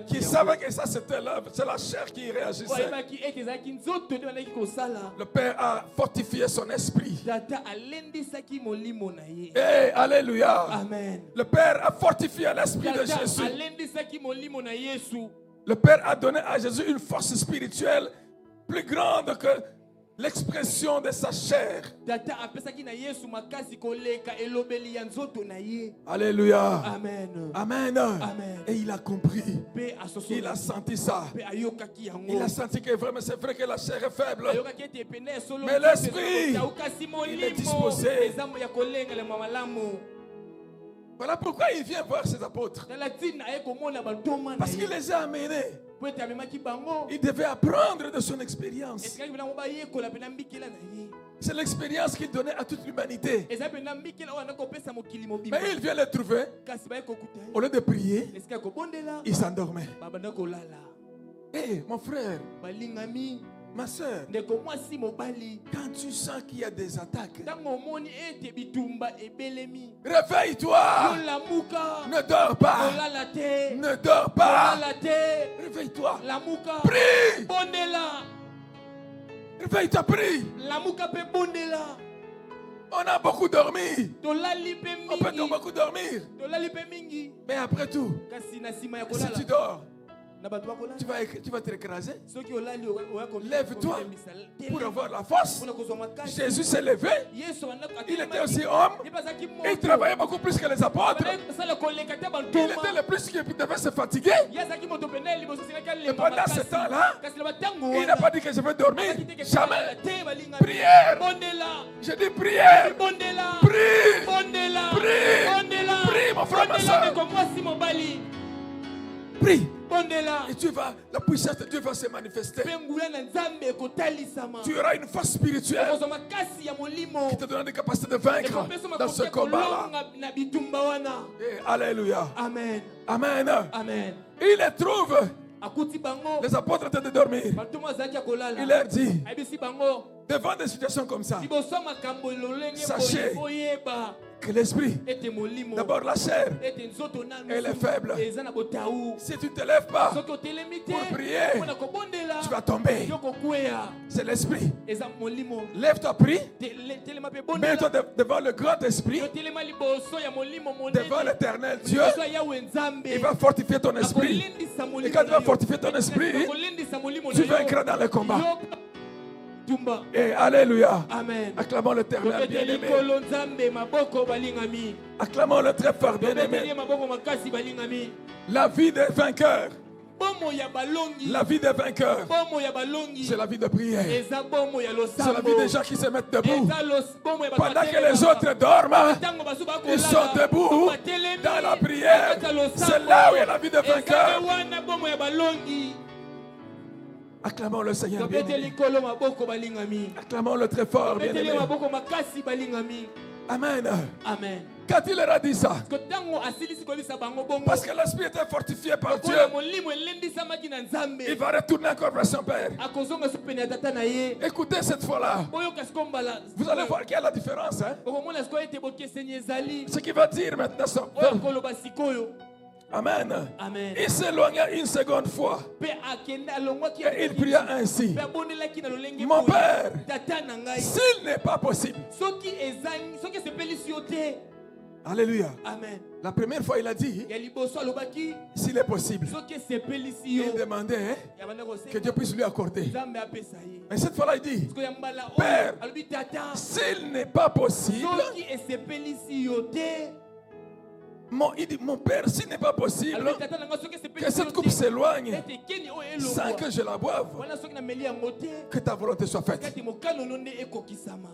qui savait que ça c'était la chair qui réagissait, le père a fortifié son esprit. Et alléluia. Amen. Le père a fortifié l'esprit de Jésus. Le père a donné à Jésus une force spirituelle plus grande que l'expression de sa chair. Alléluia. Amen. Amen. Amen. Et il a compris. Il a senti ça. Il a senti que vraiment c'est vrai que la chair est faible. Mais l'esprit, il est disposé. Voilà pourquoi il vient voir ses apôtres. Parce qu'il les a amenés. Il devait apprendre de son expérience. C'est l'expérience qu'il donnait à toute l'humanité. Mais il vient les trouver. Au lieu de prier, il s'endormait. Hé, mon frère, Ma soeur, ndeko mwasi mobali quand tu sens qu'il y a des attaques, ntango omoni ete bitumba ebelemi réveille-toi. yolamuka Ne dors pas. olala te Ne dors pas. olala te Réveille-toi. lamuka Prie. bondela Réveille-toi, prie. lamuka mpe bondela On a beaucoup dormi. tolali mpe On peut mingi beaucoup dormir. tolali mpe mingi Mais après tout, kasi na nsima ya si tu kolala dors, na bato bakolala tu vas te écraser. soki olali oya Lève-toi pour avoir la force. mpona kozwa makasi Jésus s'est levé. yesu Il était aussi homme. ye bazalaki Il travaillait beaucoup plus que les apôtres. kosala koleka te Il bantoma était le plus qui devait se fatiguer. ye azalaki moto pene ya liboso esengaki Et alemba pendant ce makasi temps-là, kasi na batango il n'a pas dit que je vais dormir. Jamais. te balinga Prière. bondela Je dis prière. bondela Prie. bondela Prie. bondela Prie, mon frère, ma bondela soeur. ndeko mwasi mobali Prie. bondela Et tu vas, la puissance de Dieu va se manifester. mpe nguya na nzambe ekotalisama Tu auras une force spirituelle okozwa makasi ya molimo qui te donnera des capacités de vaincre ekopesa dans ce makoki ya combat-là. kolonga na bitumba wana Et alléluia. amen Amen. amen Il les trouve. akuti bango Les apôtres étaient de dormir. bantoma azalaki ya kolala Il leur dit, ayebisi bango devant des situations comme ça, liboso ya makambo lolenge Sachez. boyeba que l'esprit, ete molimo d'abord la chair, ete nzoto nanu elle est faible. eza na botau Si tu ne te lèves pas, soki otelemi te pour prier, mpona kobondela tu vas tomber. yo kokweya C'est l'esprit. eza molimo Lève-toi, prie. telema mpe Mets-toi bondela devant le grand esprit, yo telema liboso ya molimo devant monene l'éternel Dieu. liboso ya yawe nzambe Il va fortifier ton esprit. akolendisa Et molimo quand tu na vas yo. fortifier ton esprit, akolendisa molimo tu na yo. vaincras dans le combat. Yo tumba Et alléluia. amen Acclamons l'éternel tobeteli bien-aimé. likolo nzambe maboko balingami Acclamons-le très fort tobeteli bien-aimé. ye maboko makasi balingami La vie des vainqueurs. bomo ya balongi La vie des vainqueurs. bomo ya balongi C'est la vie de prière. eza bomo ya C'est la losambo vie des gens qui se mettent debout. eza bomo ya bato Pendant que batelemaka. les autres dorment, Ntango basu ils sont bakolala, debout batelemi, dans la prière. bakata losambo. C'est là où il y a la vie des Eza vainqueurs. nde wana bomo ya balongi Acclamons le Seigneur tobeteli bien-aimé. kolo maboko balingami Acclamons-le très fort tobeteli bien-aimé. maboko makasi balingami Amen. amen Quand il leur a dit ça, ko ntango asilisi kolisa bango bongo parce que l'esprit était fortifié par Dieu, kola molimo elendisamaki na il nzambe va retourner encore vers son Père. akozonga so pene ya tata na ye Écoutez cette fois-là. oyoka siko mbala Vous allez voir qu'il y a la différence. Hein? okomona siko ete bokeseni ezali Ce qu'il va dire maintenant, son oyo Père. koloba sikoyo Amen. amen Il s'éloigna une seconde fois mpe akende alongwaki et il pria ainsi. mpe abondelaki na lolenge Mon boye. Père, tata na ngai s'il n'est pas possible. soki ezangi soki esepelisi yo te Alléluia. amen La première fois, il a dit, ya liboso alobaki s'il est possible. soki esepelisi yo Il demandait hein, ya banda que koseka Dieu puisse lui accorder. nzambe apesa ye Mais cette fois-là, il dit, siko ya mbala Père, oyo alobi tata s'il n'est pas possible, soki esepelisi yo te il dit, mon Père, s'il n'est pas possible, alobi tata na ngai soki que esepelisi cette yo coupe te s'éloigne ete keni oyo sans elongwa que je la boive, wana soki nameli yango te que ta volonté soit faite. kati mokanono nde ekokisama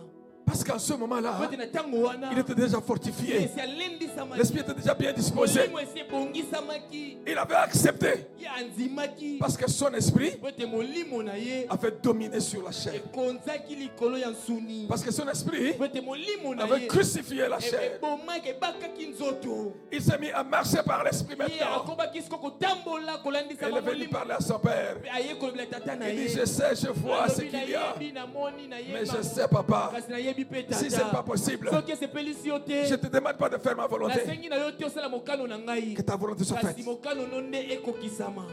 Parce qu'en ce moment-là, po ete na ntango wana il était déjà fortifié. esi alendisamaki L'esprit était déjà bien disposé. molimo esi ebongisamaki Il avait accepté ye andimaki parce que son esprit po ete molimo na ye avait dominé sur la chair. ekonzaki likolo ya nsuni Parce que son esprit po ete molimo na avait ye crucifié la chair. ebomaki ebakaki nzoto Il s'est mis à marcher par l'esprit ye maintenant. akobaki siko kotambola Et il kolandisama est venu molimo parler à son père. mpe aye kolobela tata na Il ye dit, je sais, je vois ce alobi qu'il y a. nayebi namoni Mais nayeba je sais, papa, kasi nayebi mpe si ce n'est pas tata possible, soki esepelisi yo je ne te te demande pas de faire ma volonté. nasengi na yo te osala mokano na ngai Que ta volonté soit kasi faite. mokano no nde ekokisama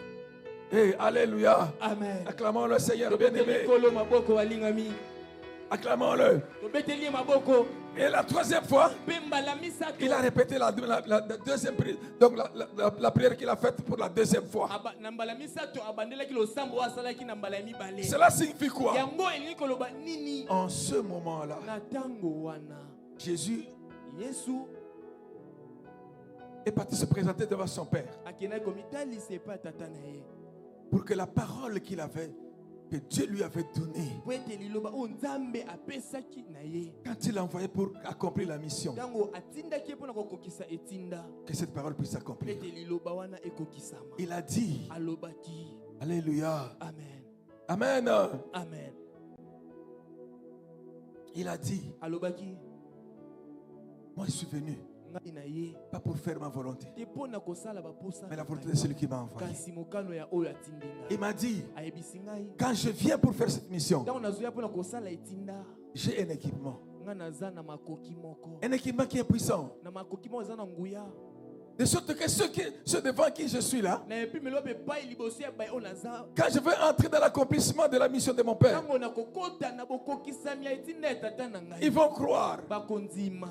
Et alléluia. amen Acclamons le Seigneur tobeteli bien-aimé. kolo maboko balingami Acclamons-le. tobeteli ye maboko Et la troisième fois, mpe mbala misato il a répété la deuxième prière. Donc la prière qu'il a faite pour la deuxième fois. na mbala misato abandelaki losambo oyo asalaki na mbala ya mibale Cela signifie quoi? yango elingi koloba nini En ce moment-là, na ntango wana Jésus yesu est parti se présenter devant son Père akendaki komitalisa epai ya tata na ye pour que la parole qu'il avait, que Dieu lui avait donnée, po ete liloba oyo nzambe apesaki na ye quand il l'a envoyé pour accomplir la mission, ntango atindaki ye mpona kokokisa etinda que cette parole puisse po s'accomplir. ete liloba wana ekokisama Il a dit, alobaki Alléluia, amen Amen. amen Il a dit, alobaki moi je suis venu ngai na ye pas pour faire ma volonté, te pona kosala baposa mais la volonté de celui qui m'a envoyé. kasi mokano ya oyo atindi ngai Il m'a dit, ayebisi ngai quand je viens pour faire cette mission, ntango nazoya mpona kosala etinda j'ai un équipement. ngai naza na makoki moko Un équipement qui est puissant. na makoki moko eza na nguya De sorte que ceux devant qui je suis là, na epi melo epai liboso ya bai oyo naza quand je veux entrer dans l'accomplissement de la mission de mon Père, ntango nakokota na bokokisami ya etinda ya tata na ngai ils vont croire. bakondima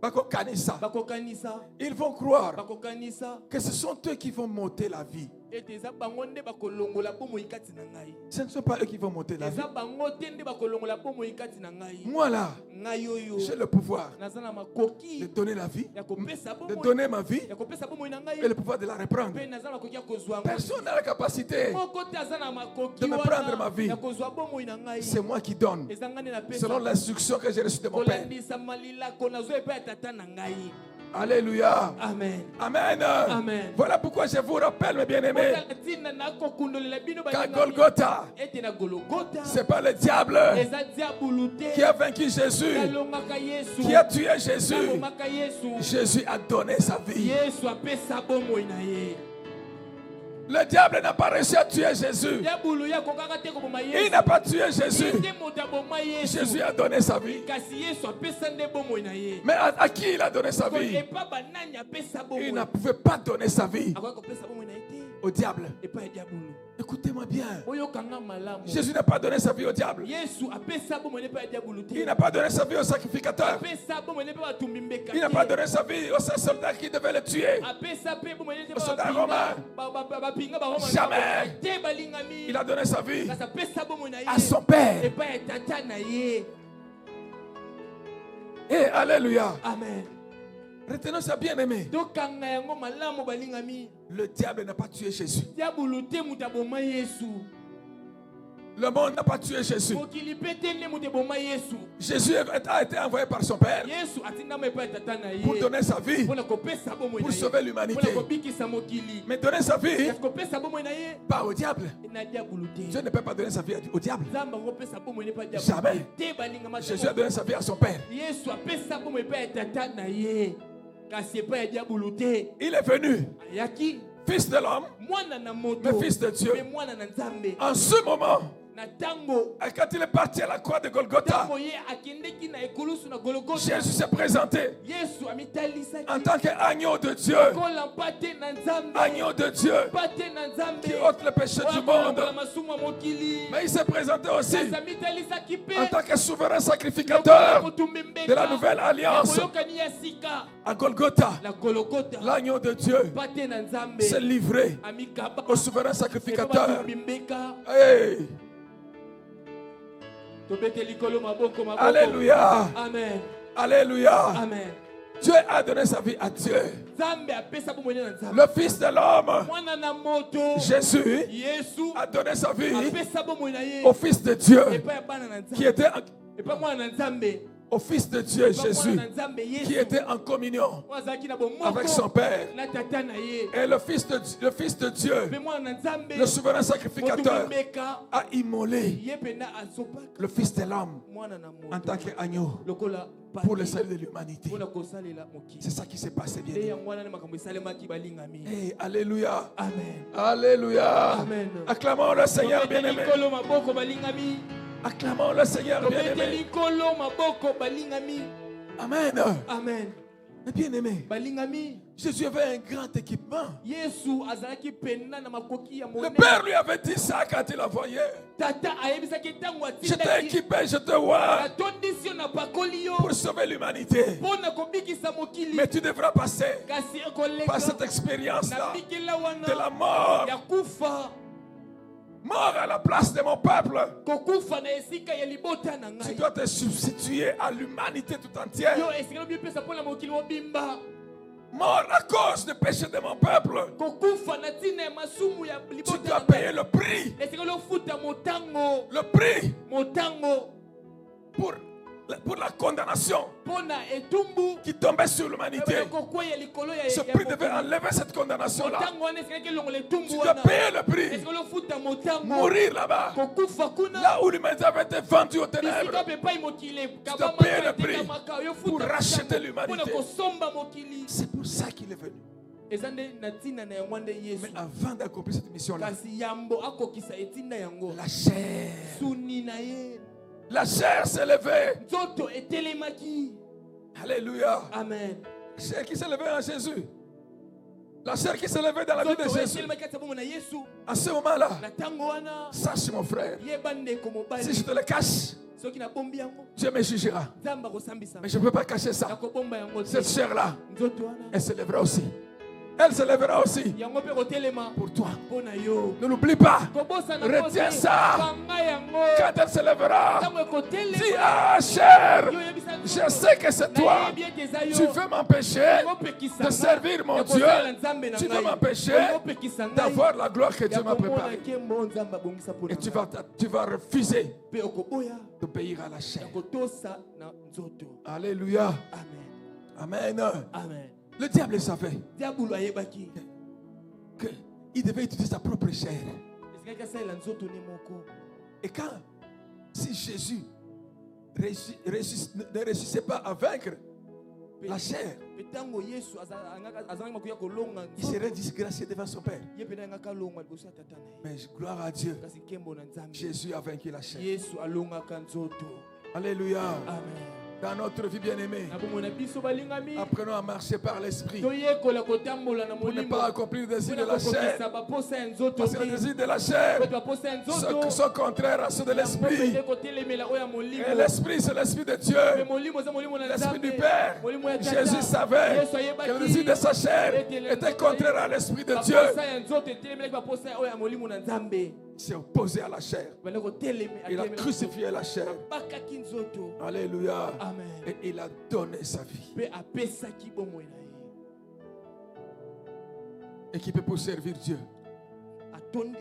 Bakokanisa. bakokanisa Ils vont croire bakokanisa que ce sont eux qui vont monter la vie. ete eza bango nde bakolongola bomoi kati na ngai Ce ne sont pas eux qui vont monter la vie. eza bango te nde bakolongola bomoi kati na ngai Moi là, ngai oyo j'ai le pouvoir naza na de makoki donner la vie, ya kopesa de bomoi donner ma vie ya kopesa bomoi na et ngai le pouvoir de la reprendre. mpe naza na makoki ya kozwa yango Personne n'a la capacité. moko te aza na makoki de me prendre ma wana vie. ya kozwa bomoi na ngai C'est moi qui donne, eza ngai nde napesa selon l'instruction que j'ai reçue de mon Père. kolandisa malilako nazwa epai ya tata na ngai Alléluia. amen Amen. Amen. Voilà pourquoi je vous rappelle, mes bien-aimés, Otala ntina nakokundolela bino qu'à balingami. Golgotha, ete na gologota c'est pas le diable eza diabulu te qui a vaincu Jésus, kalongaka yesu qui a tué Jésus. kalongaka yesu Jésus a donné sa vie. yesu apesa bomoi na ye Le diable n'a pas réussi à tuer Jésus. diabulu ye akokaka te koboma Il yesu n'a pas tué Jésus. nde moto aboma yesu Jésus a donné sa vie. kasi yesu apesa nde bomoi na ye Mais à qui il a donné sa vie? epa banani apesa Il ne bomoi pouvait pas donner sa vie akoki kopesa bomoi na ye te au diable. epai ya diabulu Écoutez-moi bien. oyokanga malamu Jésus n'a pas donné sa vie au diable. yesu apesa bomoi na epai ya diabulu Il te n'a pas donné sa vie au sacrificateur. apesa bomoi na epai batumbi mbeka Il n'a pas te donné sa vie aux soldats qui devaient le tuer. apesa mpe bomoi na Au soldat romain. bapinga baroma Jamais. te balingami Il a donné sa vie kasi apesa bomoi na ye à son Père. epai ya tata na ye Et Alléluia. amen Retenons ça, bien-aimé. tokanga yango malamu balingami Le diable n'a pas tué Jésus. diabulu te moto aboma yesu Le monde n'a pas tué Jésus. mokili mpe te nde moto eboma yesu Jésus a été envoyé par son Père yesu atindama epai ya tata na ye pour donner sa vie, mpona kopesa bomoi pour na ye sauver l'humanité. mpona kobikisa mokili Mais donner sa vie, kasi kopesa bomoi na ye pas au diable. na diabulu te Dieu ne peut pas donner sa vie au diable. nzambe angopesa bomoi na epai ya Jamais. diabulu te balingama Jésus a donné sa vie à son Père. yesu apesa bomoi epai ya tata na ye kasi epai ya diabulu te Il est venu, ayaki fils de l'homme, mwana na moto mais fils de Dieu. mpe mwana na nzambe En ce moment, na ntango et quand il est parti à la croix de Golgotha, ntango ye akendeki na ekulusu na gologota Jésus s'est présenté yesu amitalisaki en tant qu'agneau de Dieu. kola mpate na nzambe Agneau de Dieu mpate na nzambe qui ôte le péché oyo du monde. akolongola masumu ya mokili Mais il s'est présenté aussi kasi amitalisaki mpe en tant que souverain lokola sacrificateur motumbi de la nouvelle mbeka ya alliance boyokani ya sika à Golgotha. na gologota L'agneau de Dieu mpate na nzambe s'est livré amikaba au souverain sacrificateur. matumbi mbeka Hey, tobete likolo maboko maboko Alléluia, amen Alléluia. amen Dieu a donné sa vie à Dieu. nzambe apesa bomoi na nzambe Le Fils de l'homme, mwana na moto Jésus, yesu a donné sa vie apesa bomoi na ye au Fils de Dieu, epai ya bana na qui nzambe était epai mwana na nzambe au Fils de Dieu, epai Jésus, mwana na nzambe qui yesu était en communion oyo azalaki na avec son bomoko Père. na tata na ye Et le Fils de Dieu, mpe mwana na nzambe le souverain motumbi sacrificateur, mbeka a immolé ye mpena azopaka le Fils de l'homme mwana na en moto tant qu'agneau lokola pour le salut de l'humanité. mpona kosalela mokili C'est ça qui s'est passé, nde bien. yango wana nde makambo esalemaki balingami Hey, Alléluia. amen Alléluia. Amen. Acclamons le Seigneur tobete bien-aimé. likolo maboko balingami Acclamons le Seigneur tobete bien-aimé. likolo maboko balingami Amen. amen Mais bien-aimé, balingami Jésus avait un grand équipement. yesu azalaki pena na makoki ya Le monene Père lui avait dit ça quand il la voyait. tata ayebisaki ntango Je t'ai atindaki équipé, je te vois atondisi yo na pakoli yo pour sauver l'humanité. mpo na kobikisa mokili Mais tu devras passer kasi par ekoleka cette expérience-là na mikila de la wana mort. ya kufa Mort à la place de mon peuple. kokufa na esika ya libota na Tu ngai dois te substituer à l'humanité tout entière. yo esika bipesa mpo na mokili mobimba Mort à cause du péché de mon peuple. kokufa na ntina ya masumu ya Tu libota dois na payer ngai le prix. esika lofuta motango Le prix motango pour pour la condamnation mpona etumbu qui tombait sur l'humanité. kokwea likolo ya Ce prix devait enlever cette condamnation-là. motango wana esekaki elongola etumbu Tu dois wana payer le prix. esika lofuta motango Mourir là-bas. kokufa kuna Là où l'humanité avait été vendue aux bisika ténèbres. mpe epai mokili dois payer le prix etekamaka yo pour futa racheter motango l'humanité. mpona kosomba mokili. C'est pour ça qu'il est venu. eza nde na ntina na yango nde yesu Mais avant d'accomplir cette mission-là, kasi yambo akokisa etinda yango la chair. suni na ye La chair s'est levée. nzoto etelemaki. Alléluia. Amen. La chair qui s'est levée en Jésus. La chair qui s'est levée dans la vie de nzoto Jésus. etelemaki kati ya bomoi na yesu À ce moment-là, na ntango wana sache mon frère, yeba ndeko si je mobali te le cache, soki nabombi yango Dieu me jugera. nzambe akosambisa Mais je ne peux pas cacher ça. nakobomba yango te. Cette chair-là, nzoto wana elle se lèvera aussi. Elle se lèvera aussi yango mpe kotelema pour toi. mpo na yo. Ne l'oublie pas. kobosana Retiens ça. kanga yango Quand elle se lèvera, ntango dis, ekotelema ah, chair, yo oyebisa je sais que c'est toi. nayebi ete eza yo Tu veux m'empêcher Ekopekisa de nga. servir mon Dieu. Ekosala nzambe na Tu veux ngai. m'empêcher Ekopekisa ngai. d'avoir la gloire que Ya Dieu m'a komona préparée. nkembo nzambe abongisa mpo na Et tu ngai. vas refuser mpe okoboya d'obéir à la ya chair. kotosa na nzoto. Alléluia. Amen. Amen. Amen. Le diable savait diabolo ayebaki qu'il devait utiliser sa propre chair. esikaki asalela nzoto ne moko. Et quand, si Jésus ne réussissait pas à vaincre la chair, mpe ntango yesu azalaki makoki ya kolonga il serait disgracié devant son Père. ye mpe nayangaka alongwa liboso ya tata na ye. Mais gloire à Dieu, kasi nkembo na nzambe Jésus a vaincu la chair. yesu alongaka nzoto. Alléluia. Amen. Dans notre vie bien-aimée, na bomoi na biso balingami apprenons à marcher par l'esprit toyekola kotambola na pour ne molimo pas accomplir le désir de mpona la chair. kokokisa baposa ya nzoto Parce que les te. désirs de la chair Bato baposa ya nzoto sont contraires à ceux de l'esprit. pende kotelemela oyo ya molimo. Et l'esprit, c'est l'esprit de Mpe Dieu. molimo eza molimo na L'esprit du nzambe Père. molimo ya tata. Jésus savait Yesu que ayebaki le désir de sa chair était contraire à l'esprit de Dieu. baposa ya nzoto etelemelaki baposa oyo ya molimo na nzambe. Il s'est opposé à la chair. banda Il a crucifié la chair. abakaki nzoto. Alléluia. Amen. Et il a donné sa vie. mpe apesaki bomoi na ye. Équipé pour servir Dieu.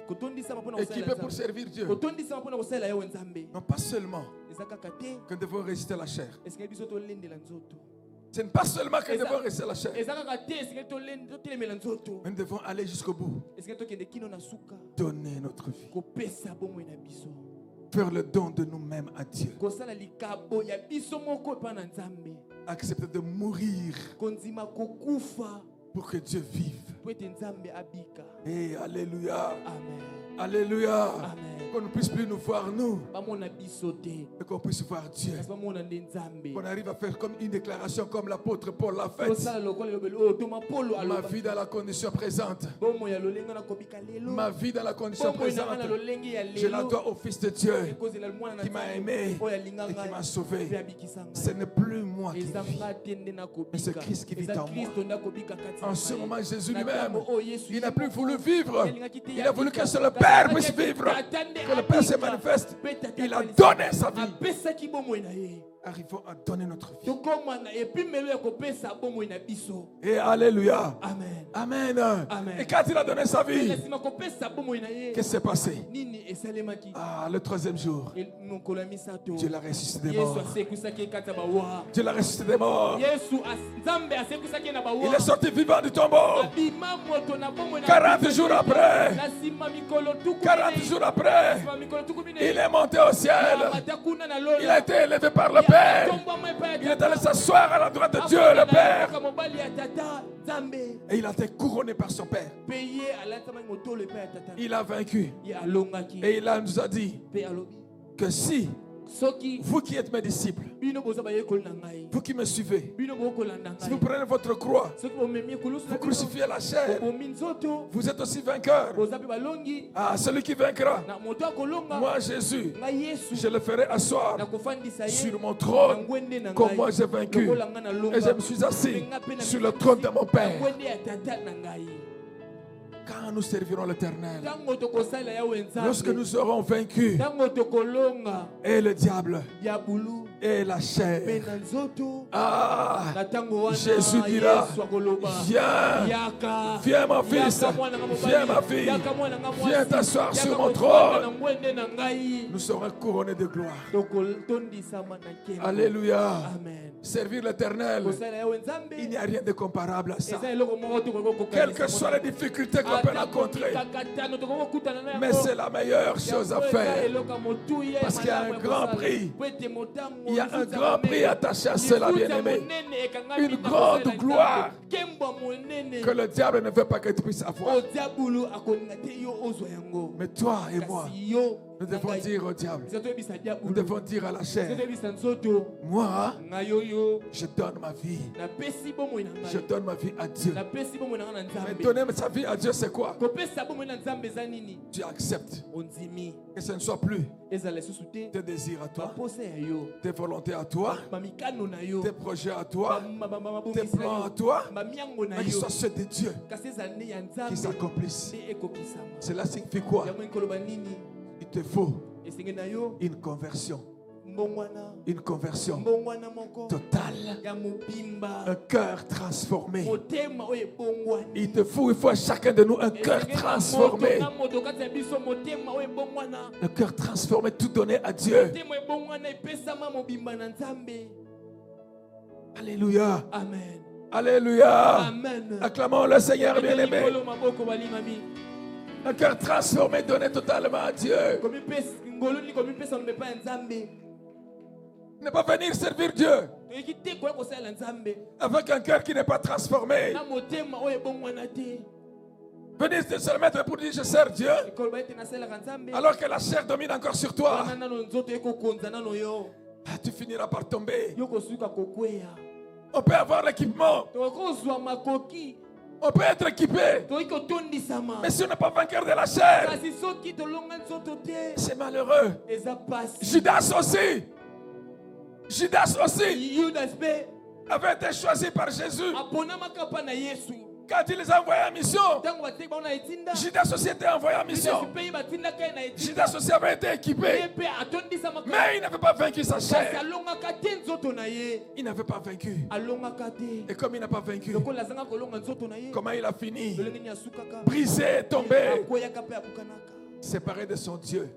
kotondisama mpona Équipé pour servir Dieu. kotondisama mpona kosalela yo nzambe. Non, pas seulement eza kaka te que nous devons résister à la chair. esika biso tolendela nzoto. Ce n'est pas seulement que nous devons résister à la chair. eza kaka te esika totelemela nzoto. Mais nous devons aller jusqu'au bout. esika tokende kino na suka Donner notre vie. kopesa bomoi na biso. Faire le don de nous-mêmes à Dieu. kosala likabo ya biso moko epa na nzambe. Accepter de mourir kondima kokufa pour que Dieu vive. po ete nzambe abika. Et alléluia. Amen. Alléluia. Amen. Qu'on ne puisse plus nous voir nous, bamona biso te mais qu'on puisse voir Dieu. kasi bamona nde nzambe. Qu'on arrive à faire comme une déclaration comme l'apôtre Paul l'a faite. tosala lokola elobeli oyo toma polo Ma aloba vie dans la condition présente. bomoi ya lolenge na kobika lelo. Ma vie dans la condition bomoi na nga présente. na lolenge ya Je la lelo dois au Fils de Dieu ekozela mwana na qui m'a Nzambe aimé oyo alinga et qui ngai m'a mpe sauvé. abikisa Ce ngai. n'est plus moi qui eza vis. nga te nde Mais c'est nakobika Christ qui vit eza en moi. kristo nde akobika kati na En ce ngai. moment, Jésus Na lui-même, ntango oyo Yesu il n'a ye plus moko, voulu vivre. alingaki te Il a voulu abika. que seul le Kasi Père alingaki puisse te vivre. tata nde Que le Père se abika. manifeste. Mpe tata Il a akanisa. donné sa vie. apesaki bomoi na ye. Arrivons à donner notre vie. tokóma na epimelo ya kopesa bomoi na biso. Et alléluia. Amen. Amen. Amen. Et quand il a donné sa na vie, nsima kopesa bomoi na ye qu'est-ce qui s'est passé? nini esalemaki. Ah, le troisième jour, mokolo ya misato Dieu l'a ressuscité des yesu morts. asekwisaki ye kati ya bawa. Dieu l'a ressuscité des morts. yesu nzambe asekwisaki ye na bawa. Il est sorti vivant du tombeau. abima moto na bomoi na 40 jours après. na nsima mikolo tuku 40 minei. jours après, nsima mikolo tuku minei. il est monté au ciel. amata kuna na lola. Il a été élevé par le Père. Atombwama epai ya Il est tata. allé s'asseoir à la droite de Dieu, Akokana le Père. yokoka mobali ya tata nzambe. Et il a été couronné par son Père. Mpe ye alatamaki motolo epai ya tata. Il a vaincu. ye alongaki. Et il nous a dit mpe alobi que si soki vous qui êtes mes disciples, bino boza bayekoli na ngai, vous qui me suivez, bino bokolanda si vous ngai, prenez votre croix, soki bomemi ekulusu na vous bino, crucifiez la chair, bobomi nzoto, vous êtes aussi vainqueur. boza mpe balongi. Ah, celui qui vaincra, Na moto akolonga moi Jésus, ngai yesu je le ferai asseoir nakofandisa ye sur mon na trône, ngwende na comme ngai, moi j'ai vaincu. lokola ngai nalonga. Et je me suis assis Mpe nga mpe na sur le mikisi trône de mon na Père. ngwende ya tata na ngai. Quand nous servirons l'Éternel, ntango tokosala yawe lorsque nzambe nous serons vaincus, ntango tokolonga et le diable diabulu et la mpe chair, na nzoto ah, na ntango wana Jésus dira, Yesu akoloba viens, yaka viens mon fils, yaka mwana nga mobali, viens ma fille, yaka mwana nga mwasi, viens t'asseoir yaka sur mon kovanda na trône. ngwende na ngai Nous serons couronnés de gloire. tondisama na nkembo. Alléluia. Amen. Servir l'Éternel, kosala yawe nzambe il n'y a rien de comparable à ça. eza eloko moko tokoki kokanisa Quelles que soient les difficultés qu'on peut rencontrer, kakatano tokoki kokutana na mais c'est la meilleure chose à faire. Parce qu'il y a un grand prix. Il y a un grand prix attaché à cela, bien-aimé. Une grande gloire que le diable ne veut pas que tu puisses avoir. Mais toi et moi, nous devons dire au diable, nous devons dire à la chair, moi, je donne ma vie. Je donne ma vie à Dieu. Mais donner sa vie à Dieu, c'est quoi? Tu acceptes que ce ne soit plus tes désirs à toi, tes volontés à toi, tes projets à toi, tes plans à toi, mais que ce soit ceux de Dieu qui s'accomplissent. Cela signifie quoi? Il te faut une conversion. Une conversion totale. Un cœur transformé. Il te faut, il faut à chacun de nous un cœur transformé. Un cœur transformé, tout donné à Dieu. Alléluia. Amen. Alléluia. Amen. Acclamons le Seigneur bien-aimé. Un cœur transformé, donné totalement à Dieu. Ne pas venir servir Dieu avec un cœur qui n'est pas transformé. Venir se mettre pour dire je sers Dieu alors que la chair domine encore sur toi. Ah, tu finiras par tomber. On peut avoir l'équipement. On peut être équipé. Mais si on n'est pas vainqueur de la chair, c'est malheureux. Judas aussi. Judas aussi avait été choisi par Jésus. Quand il les a envoyés en mission, Judas aussi était envoyé en mission. Judas aussi avait été équipé. Mais il n'avait pas vaincu sa chair. Il n'avait pas vaincu. Et comme il n'a pas vaincu, comment il a fini? Brisé, tombé, séparé de son Dieu.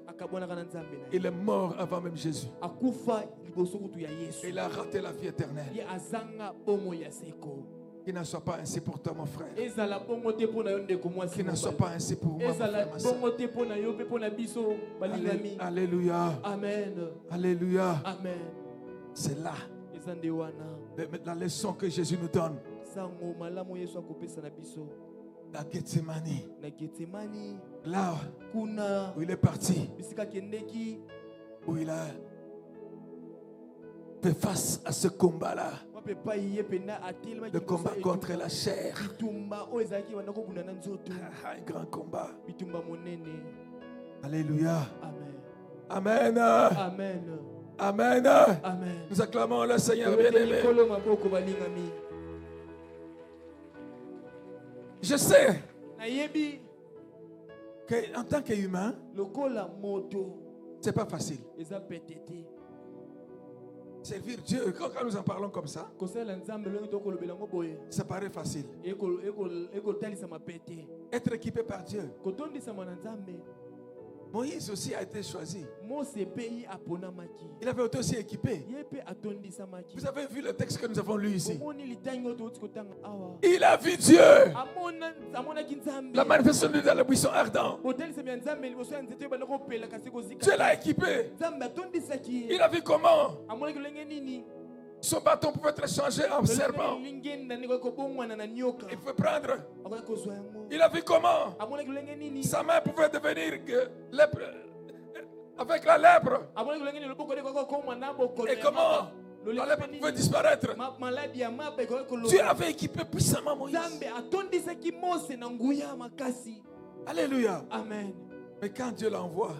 Il est mort avant même Jésus. Il a raté la vie éternelle. Qu'il ne soit pas ainsi pour toi, mon frère. Qu'il ne soit pas ainsi pour moi, mon frère, ma soeur. Alléluia. Amen. Alléluia. Amen. C'est là la leçon que Jésus nous donne. La Gethsemane. Là où il est parti, où il a fait face à ce combat-là. Le combat contre la chair. Un grand combat. Alléluia. Amen. Amen. Amen. Amen. Nous acclamons le Seigneur bien-aimé. Je sais qu'en tant qu'humain, c'est pas facile. Servir Dieu, quand nous en parlons comme ça, ça paraît facile. Être équipé par Dieu. Moïse aussi a été choisi. Il avait été aussi équipé. Vous avez vu le texte que nous avons lu ici. Il a vu Dieu. La manifestation de Dieu dans le buisson ardent. Dieu l'a équipé. Il a vu comment son bâton pouvait être changé en serpent. Il pouvait prendre. Il a vu comment sa main pouvait devenir lèpre, avec la lèpre. Et comment la lèpre pouvait disparaître. Dieu avait équipé puissamment Moïse. Alléluia. Amen. Mais quand Dieu l'envoie,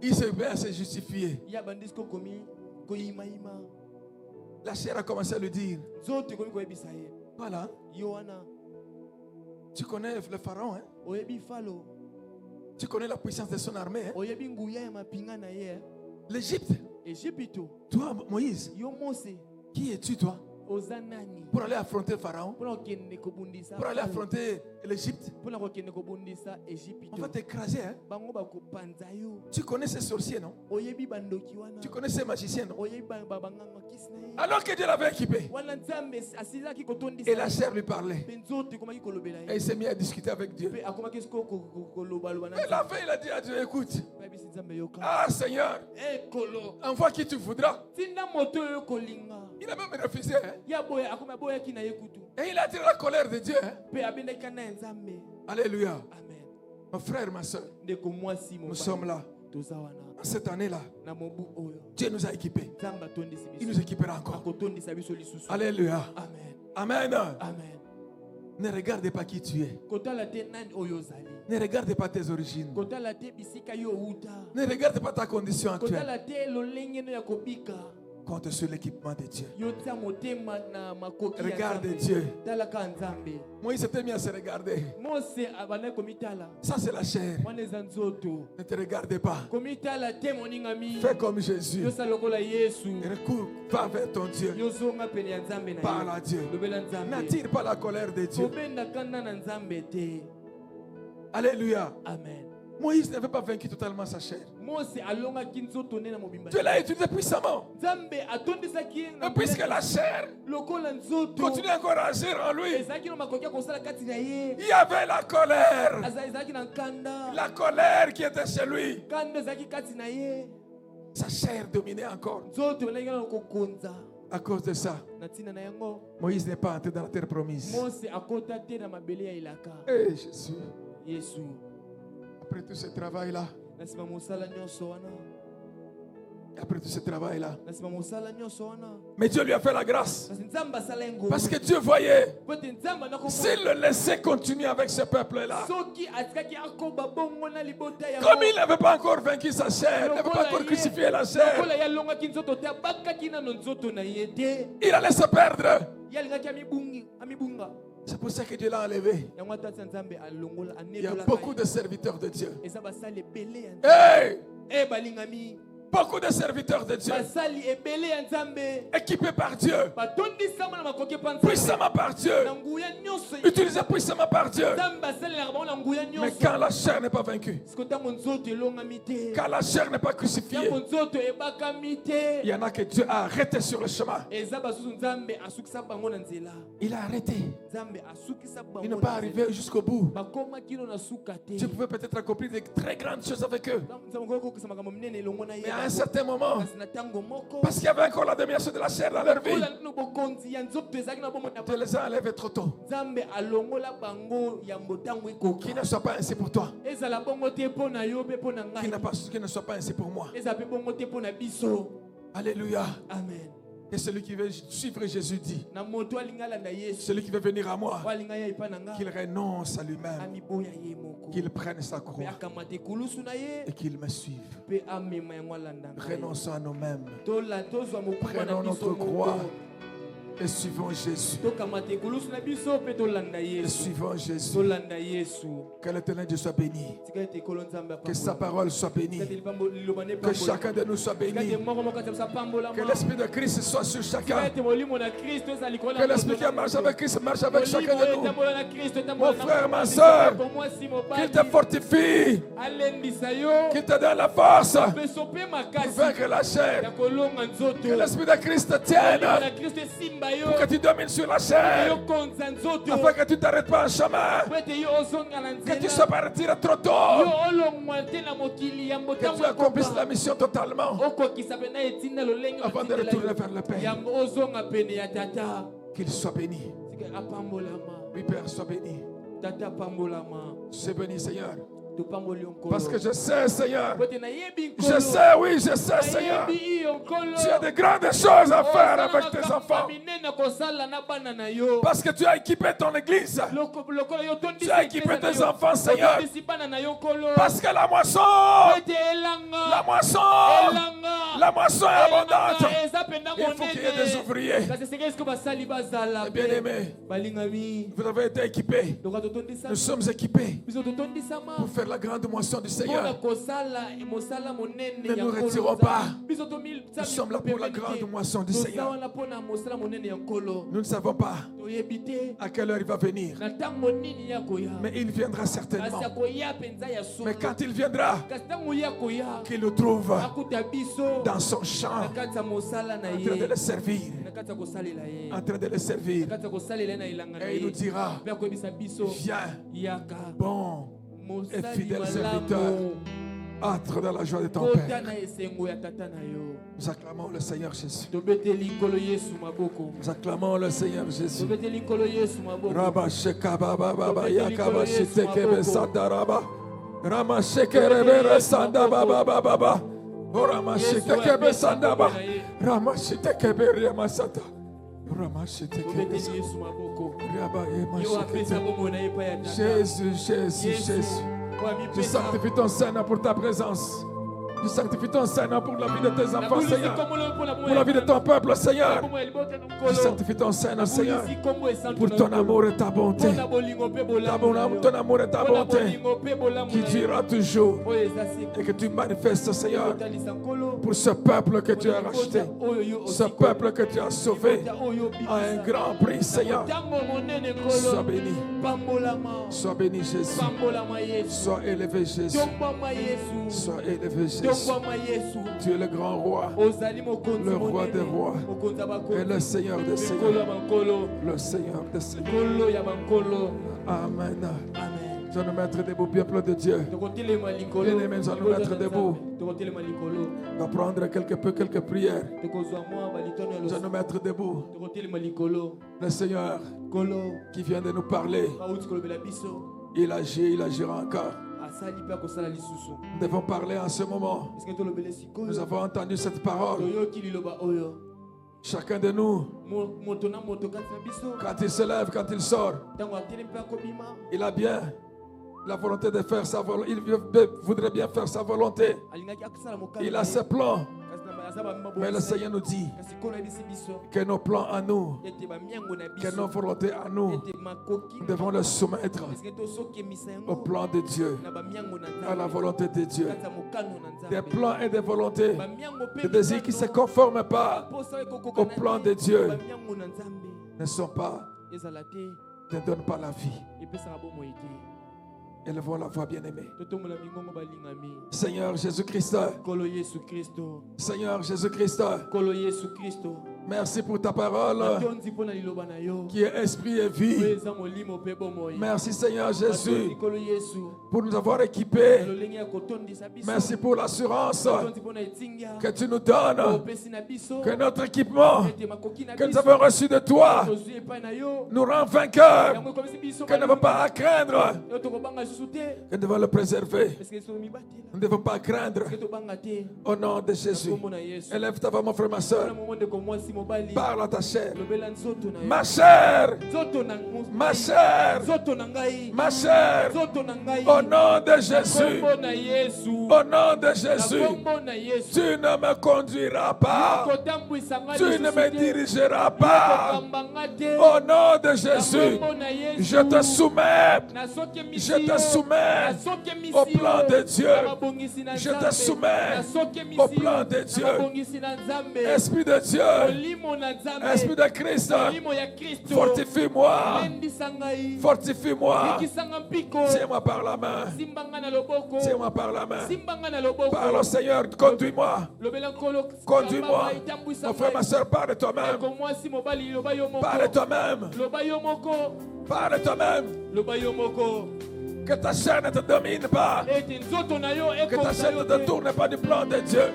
il se met à se justifier. La chair a commencé à lui dire: Voilà. Yohana, Tu connais le pharaon, hein? oyebi falo, Tu connais la puissance de son armée, hein? oyebi nguya ya mapinga na ye. L'Égypte. Ejipito, Toi, Moïse, yo Mose, qui es-tu, toi? oza nani? Pour aller affronter le pharaon, Mpona kokende kobundisa pour aller Falo, affronter l'Égypte, mpona kokende kobundisa Ejipito. on va t'écraser, hein? Bango bakopanza yo. Tu connais ces sorciers, non? Oyebi bandoki wana. Tu connais ces magiciens, non? Oyebi banganga kisi na ye. Alors que Dieu l'avait équipé, Wana Nzambe asilaki kotondisa. et la chair lui parlait, Mpe nzoto ekomaki kolobela et ye. il s'est mis à discuter avec Dieu. Mpe akomaki siko kolobaloba na Et la fin, il a dit à Dieu, écoute, Bayebisi Nzambe yoka. ah Seigneur, Ekolo. envoie qui tu voudras. Tinda moto oyo kolinga. Il a même refusé, hein? Ya boya akoma boyaki na ye kutu. Et il a tiré la colère de Dieu, hein? Mpe abendaki kana ya Nzambe. Alléluia. Amen. Mon frère, ma soeur, Ndeko mwasi nous sommes là. toza wana. Cette année-là, Na mobu oyo. Dieu nous a équipés. Nzambe atondisi Il biso. nous équipera encore. Akotondisa biso lisusu. Alléluia. Amen. Amen. Amen. Ne regarde pas qui tu es. Kotala te nani oyo ozali. Ne regarde pas tes origines. Kotala te bisika yo outa. Ne regarde pas ta condition actuelle. Kotala te lolenge no ya kobika. Compte sur l'équipement de Dieu. Yo tia motema na makoki ya Regarde Nzambe. Dieu. Tala ka Nzambe. Moïse s'était mis à se regarder. Mose abana komitala. Ça, c'est la chair. Wana eza nzoto. Ne te regarde pas. Komitala te moningami. Fais comme Jésus. Yo salokola Yesu. Et recours, va vers ton Dieu. Yo zonga pene ya Nzambe na Parle à Dieu. Lobela Nzambe. N'attire pas la colère de Dieu. Kobenda kanda na Nzambe te. Alléluia. Amen. Moïse n'avait pas vaincu totalement sa chair. Mose alongaki nzoto nde na mobimba. Dieu l'a utilisé puissamment. Nzambe atondisaki ye na Et puisque la chair lokola nzoto continue encore à agir en lui, ezalaki na makoki ya kosala kati na ye. il y avait la colère. Ezalaki na nkanda. La colère qui était chez lui. Nkanda ezalaki kati na ye. Sa chair dominait encore. Nzoto elandaki na kokonza. À cause de ça, Na ntina na yango Moïse n'est pas entré dans la terre promise. Mose akota te na mabele ya elaka. Eh Jésus, Yesu après tout ce travail-là, na nsima mosala nyonso wana. après tout ce travail-là, Na nsima mosala nyonso wana. mais Dieu lui a fait la grâce. Kasi Nzambe asala ye ngolu. Parce que Dieu voyait, Po ete Nzambe anakomona. s'il le laissait continuer avec ce peuple-là, Soki atikaki akoba bongo na libota ya comme il n'avait pas encore vaincu sa chair, il n'avait pas encore crucifié la chair, lokola ye alongaki nzoto te abakaki nano nzoto na ye te. il allait se perdre. Ye alingaki amibunga. C'est pour ça que Dieu l'a enlevé. Yango ata tia Nzambe alongola Il y a anekolaka beaucoup ye. de serviteurs de Dieu. Eza basali ebele ya Nzambe. Hey! Balingami. Beaucoup de serviteurs de Dieu, Basali ebele ya Nzambe. équipés par Dieu, Batondisama na makoki pa Nzambe. puissamment par Dieu, Na nguya nyonso. utilisés puissamment par Dieu. Nzambe basalelaka bango na nguya Mais nyonso. quand la chair n'est pas vaincue, Siko ntango nzoto elongami te. quand la chair n'est pas crucifiée, Ntango nzoto ebakami te. il y en a que Dieu a arrêté sur le chemin. Eza basusu Nzambe asukisa bango na nzela. Il a arrêté. Nzambe asukisa bango. Ils n'ont na pas nzela. arrivé jusqu'au bout. Bakoma kino na suka te. Dieu pouvait peut-être accomplir de très grandes choses avec eux. Nzambe kokokisa makambo minene elongo na ye. Mais à un certain moment, Kasi na ntango moko. parce qu'il y avait encore la domination de la chair dans leur vie, Kola nino bokonzi ya nzoto ezalaki na bomoi na Dieu les a enlevés trop tôt. Nzambe alongola bango ya mbotango ekoka. Qu'il ne soit pas ainsi pour toi. Ezala bongo te mpo na yo mpe mpo na Qu'il ngai. ne soit pas ainsi pour moi. Ezala mpe bongo te mpo na biso. Alléluia. Amen. Et celui qui veut suivre Jésus dit, Na moto alinga alanda Yesu. celui qui veut venir à moi, Oyo alinga ya epai na nga. qu'il renonce à lui-même, Amiboya ye moko. qu'il prenne sa Mpe croix akamata ekulusu na ye. et qu'il me suive. Mpe amema yango alanda ngai. Renonçons à nous-mêmes Tozwa mokumba na Prenons biso notre croix. moko. et suivons Jésus. Tokamata ekulusu na biso mpe tolanda Et Yesu. suivons Jésus. Tolanda Yesu. Que l'éternel Dieu soit béni. Tika ete ekolo Nzambe Que sa apambola. parole soit bénie. Tika ete liloba ne Que pambola. chacun de nous soit Tika béni. ete moko moko kati ya biso apambolama. Que l'Esprit de Christ soit sur Tika chacun. ete molimo na Kristo ezala likolo Que na l'Esprit qui moto na marche moto. avec Christ marche avec chacun Molimo de nous. etambola na Kristo, etambola Mon na frère, ma moto. soeur, Kwa mwasi mobali. Qu'il te fortifie. Alendisa yo. Qu'il te donne la force Peso pe pour makasi. vaincre la Ya chair. kolonga nzoto. Que l'Esprit de Christ te Molimo tienne. na Kristo esimba yo. Pour que tu domines sur la chair. Yo konza nzoto. Afin que tu t'arrêtes pas en chemin. Po ete yo ozonga na Que tu ne nzela. sois pas retiré trop Yo tôt. olongwa te na mokili ya Que mbotango tu accomplisses ekoka. la mission totalement. Okokisa pena etinda lolenge Avant de batindela retourner yo. vers le Père. Yango ozonga pene ya tata. Qu'il soit béni. Sika apambolama. Oui, Père, sois béni. Tata apambolama. Sois béni, Seigneur. Parce que je sais, Seigneur. Po ete nayebi Je nkolo. sais, oui, je sais, Seigneur. Nayebi iyo nkolo. Tu as de grandes choses à faire Ozala avec tes makambo enfants. minene kosala na bana na yo. Parce que tu as équipé ton église. Lokola yo tondisi Tu as équipé eglise na tes yo. enfants, Seigneur. Otondisi bana na yo nkolo. Parce que la moisson, Po ete elanga. la moisson est abondante. Il faut qu'il y ait des ouvriers. Bien-aimés, vous avez été équipés. Nous sommes équipés pour faire la grande moisson du Seigneur. Ne nous retirons pas. Nous sommes là pour la grande moisson du Seigneur. Nous ne savons pas à quelle heure il va venir. Mais il viendra certainement. Mais quand il viendra, qu'il nous trouve dans son champ, en train de le servir. En train de le servir. Et il nous dira, viens, bon et fidèle serviteur, entre dans la joie de ton Père. Nous acclamons le Seigneur Jésus. Nous acclamons le Seigneur Jésus. Rabba Shekaba Baba Yakaba Shitekebe Sadaraba Rama Shekerebe Sanda Baba Baba Rama Shitekebe Sandaba Rama Shitekebe Riamasata Rama Shitekebe Rabba Yema Jésus, Jésus, Jésus. Je sanctifie ton Seigneur pour ta présence. Je sanctifie ton Seigneur pour la vie de tes enfants, Seigneur. Pour la vie de ton peuple, Seigneur. Je sanctifie ton Seigneur, Seigneur. Pour ton amour et ta bonté. Ton amour et ta bonté qui durera toujours. Et que tu manifestes, Seigneur, pour ce peuple que tu as racheté. Ce peuple que tu as sauvé à un grand prix, Seigneur. Sois béni. Sois béni, Jésus. Sois élevé, Jésus. Sois élevé, Jésus. Tu es le grand roi, le roi des rois et le Seigneur des seigneurs. Le Seigneur des seigneurs. Amen. Nous allons nous mettre debout, peuple de Dieu. Bien-aimés, nous allons nous mettre debout. On va prendre quelques prières. Nous allons nous mettre debout. Le Seigneur qui vient de nous parler, il agit, il agira encore. Nous devons parler en ce moment. Nous avons entendu cette parole. Chacun de nous, quand il se lève, quand il sort, il a bien la volonté de faire sa volonté. Il voudrait bien faire sa volonté. Il a ses plans. Mais le Seigneur nous dit que nos plans à nous, que nos volontés à nous, nous devons les soumettre au plan de Dieu, à la volonté de Dieu. Des plans et des volontés, des désirs qui ne se conforment pas au plan de Dieu ne sont pas, ne donnent pas la vie. Élevons la voix, bien-aimée. Seigneur Jésus-Christ. Seigneur Jésus-Christ. Merci pour ta parole qui est esprit et vie. Merci Seigneur Jésus pour nous avoir équipés. Merci pour l'assurance que tu nous donnes, que notre équipement que nous avons reçu de toi nous rend vainqueurs, que nous n'avons pas à craindre, que nous devons le préserver. Nous ne devons pas craindre. Au nom de Jésus, élève ta voix, mon frère, ma soeur. Parle à ta chair. Ma chair. Ma chair. Ma chair. Au nom de Jésus. Au nom de Jésus. Tu ne me conduiras pas. Tu ne me dirigeras pas. Au nom de Jésus. Je te soumets. Je te soumets au plan de Dieu. Je te soumets au plan de Dieu. Esprit de Dieu. Esprit de Christ, fortifie-moi, fortifie-moi, tiens-moi par la main, tiens-moi par la main, parle au Seigneur, conduis-moi, conduis-moi, mon frère, ma soeur, parle de toi-même, parle de toi-même, parle de toi-même. Que ta chair ne te domine pas. Que ta chair ne te tourne pas du plan de Dieu.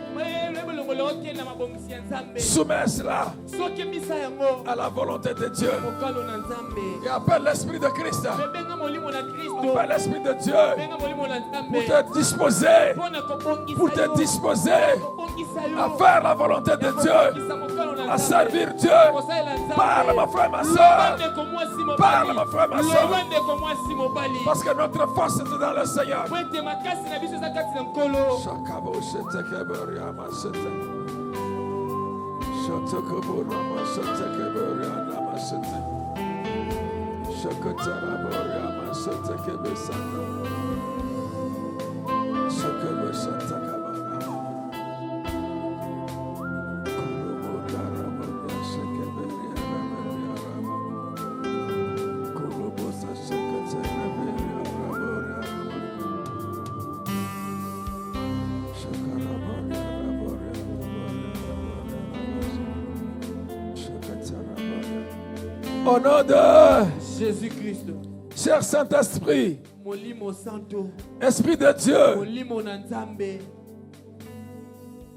Soumets cela à la volonté de Dieu. Et appelle l'Esprit de Christ. Appelle l'Esprit de Dieu pour te disposer. Pour te disposer à faire la volonté de Dieu. À servir Dieu. Parle, ma frère, ma soeur. Parle, ma frère, ma soeur. Parce que notre force est dans le Seigneur. Au nom de Jésus-Christ. cher Saint-Esprit, Molimo Santo. Esprit de Dieu, Molimo Nanzambe.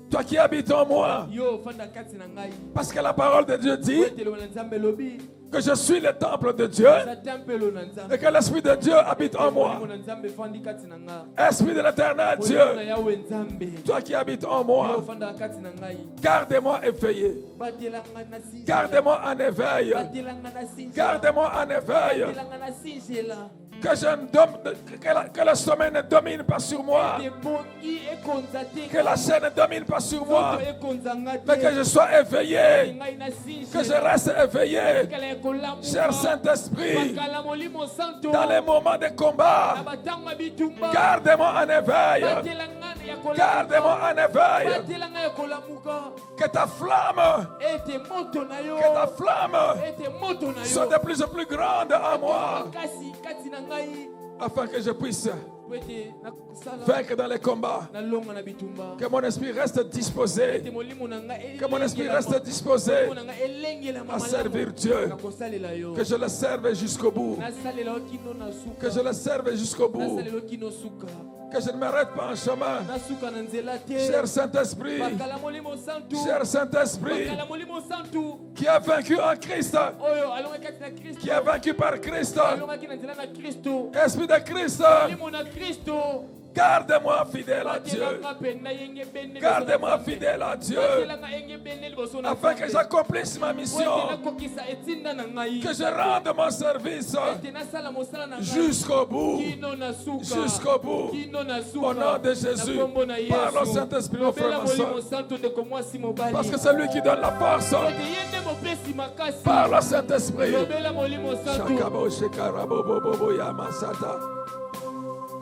toi qui habites en moi, Yo fanda kati na ngai. parce que la parole de Dieu dit Wetelo Nanzambe lobi. que je suis le temple de Dieu Sa tempelo Nanzambe. et que l'Esprit de Dieu habite en moi. Molimo Nanzambe fandi kati na nga. Esprit de l'éternel Molimo na Dieu, Yahweh Nzambe. toi qui habites en Yo moi, fanda kati na ngai. gardez-moi éveillé, Batelanga na sinjela. gardez-moi en éveil, Batelanga na sinjela. gardez-moi en éveil, Batelanga na sinjela. que, que le sommeil ne domine pas sur moi, Tebongi ekonza te. que la chaîne ne domine pas sur moi, Soto ekonza nga te. mais que je sois éveillé, Ngai na sinjela. que je reste éveillé, Kala ekolamuka. cher Saint-Esprit, Bakala molimo santo. dans les moments de combat, Na batanga bitumba. gardez-moi en éveil, Batelanga ya kolamuka. gardez-moi en éveil, Batelanga ya kolamuka. que ta flamme, Ete moto na yo. que ta flamme Ete moto na soit yo. de plus en plus grande en moi, Makasi kati na ngai. afin que je puisse Ete nakosala. vaincre dans les combats. Na longa na bitumba. Que mon esprit reste disposé, Ete molimo na ngai. que mon esprit reste disposé Molimo na ngai elengela à mama servir Dieu, nakosalela yo. que je le serve jusqu'au bout, Nasalela okino na suka. que je le serve jusqu'au bout, Nasalela okino suka. que je ne m'arrête pas en chemin. Nasuka na nzela te. Cher Saint-Esprit, Bakala molimo santu. cher Saint-Esprit, Bakala molimo santu. qui a vaincu en Christ, Oyo alonga kati na Kristo. qui a vaincu par Christ, Alonga kati na nzela na Kristo. Esprit de Christ, Molimo na Kristo. garde-moi fidèle à Dieu, Batelanga pena yenge bene. garde-moi fidèle à Dieu, Batelanga yenge bene liboso na afin que Nzambe. j'accomplisse ma Ete mission, nakokisa etinda na ngai. que je rende mon service Ete nasala mosala na ngai. jusqu'au bout. Kino na suka. Jusqu'au bout. Kino na suka. Au nom de Jésus. Na kombo na Yesu. Parle au Saint-Esprit, mon frère, Lobela ma soeur. molimo santo ndeko mwasi mobali. Parce que c'est lui qui donne la force. Ete ye nde mopesi makasi. Parle au Saint-Esprit. Lobela molimo santo. Shakabo shekarabo bobo yamasata.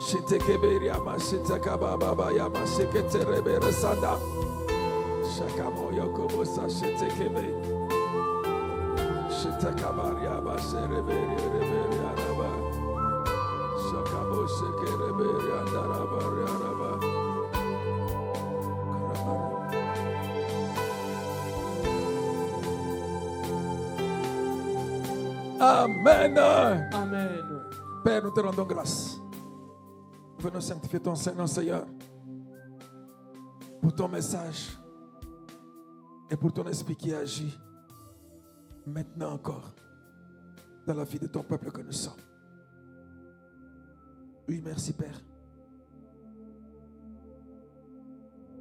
Shitekeberi yamashitakaba baba yamasheketerebe resada. Shakamo yokobo sashitekebe. Shitakabari yamashereberi reberi araba. Shakabo shekereberi andarabari araba. Amen. Amen. Père, nous te rendons grâce. Venons sanctifier ton Seigneur, Seigneur, pour ton message et pour ton esprit qui agit maintenant encore dans la vie de ton peuple que nous sommes. Oui, merci Père.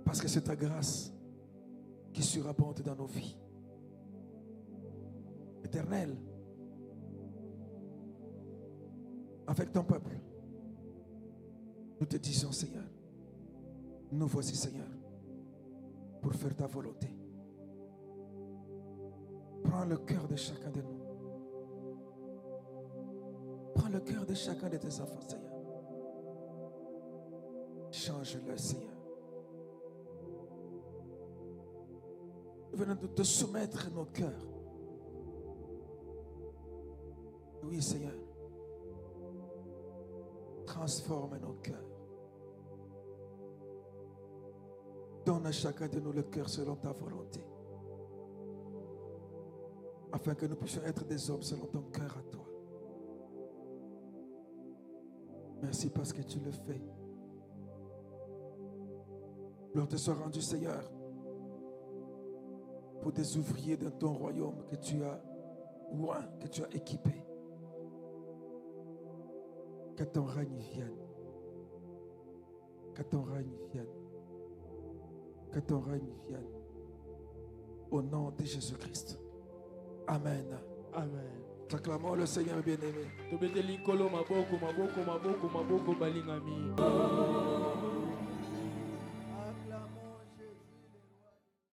Parce que c'est ta grâce qui surabonde dans nos vies. Éternel, avec ton peuple, nous te disons, Seigneur, nous voici, Seigneur, pour faire ta volonté. Prends le cœur de chacun de nous. Prends le cœur de chacun de tes enfants, Seigneur. Change-le, Seigneur. Nous venons de te soumettre nos cœurs. Oui, Seigneur. Transforme nos cœurs. Donne à chacun de nous le cœur selon ta volonté. Afin que nous puissions être des hommes selon ton cœur à toi. Merci parce que tu le fais. Gloire te soit rendue, Seigneur. pour des ouvriers dans ton royaume que tu as oint, que tu as équipé. Que ton règne vienne. Que ton règne vienne. Que ton règne vienne. Au nom de Jésus-Christ. Amen. Amen. Acclamons le Seigneur bien-aimé. Tobeteli kolo maboko maboko maboko maboko balingami.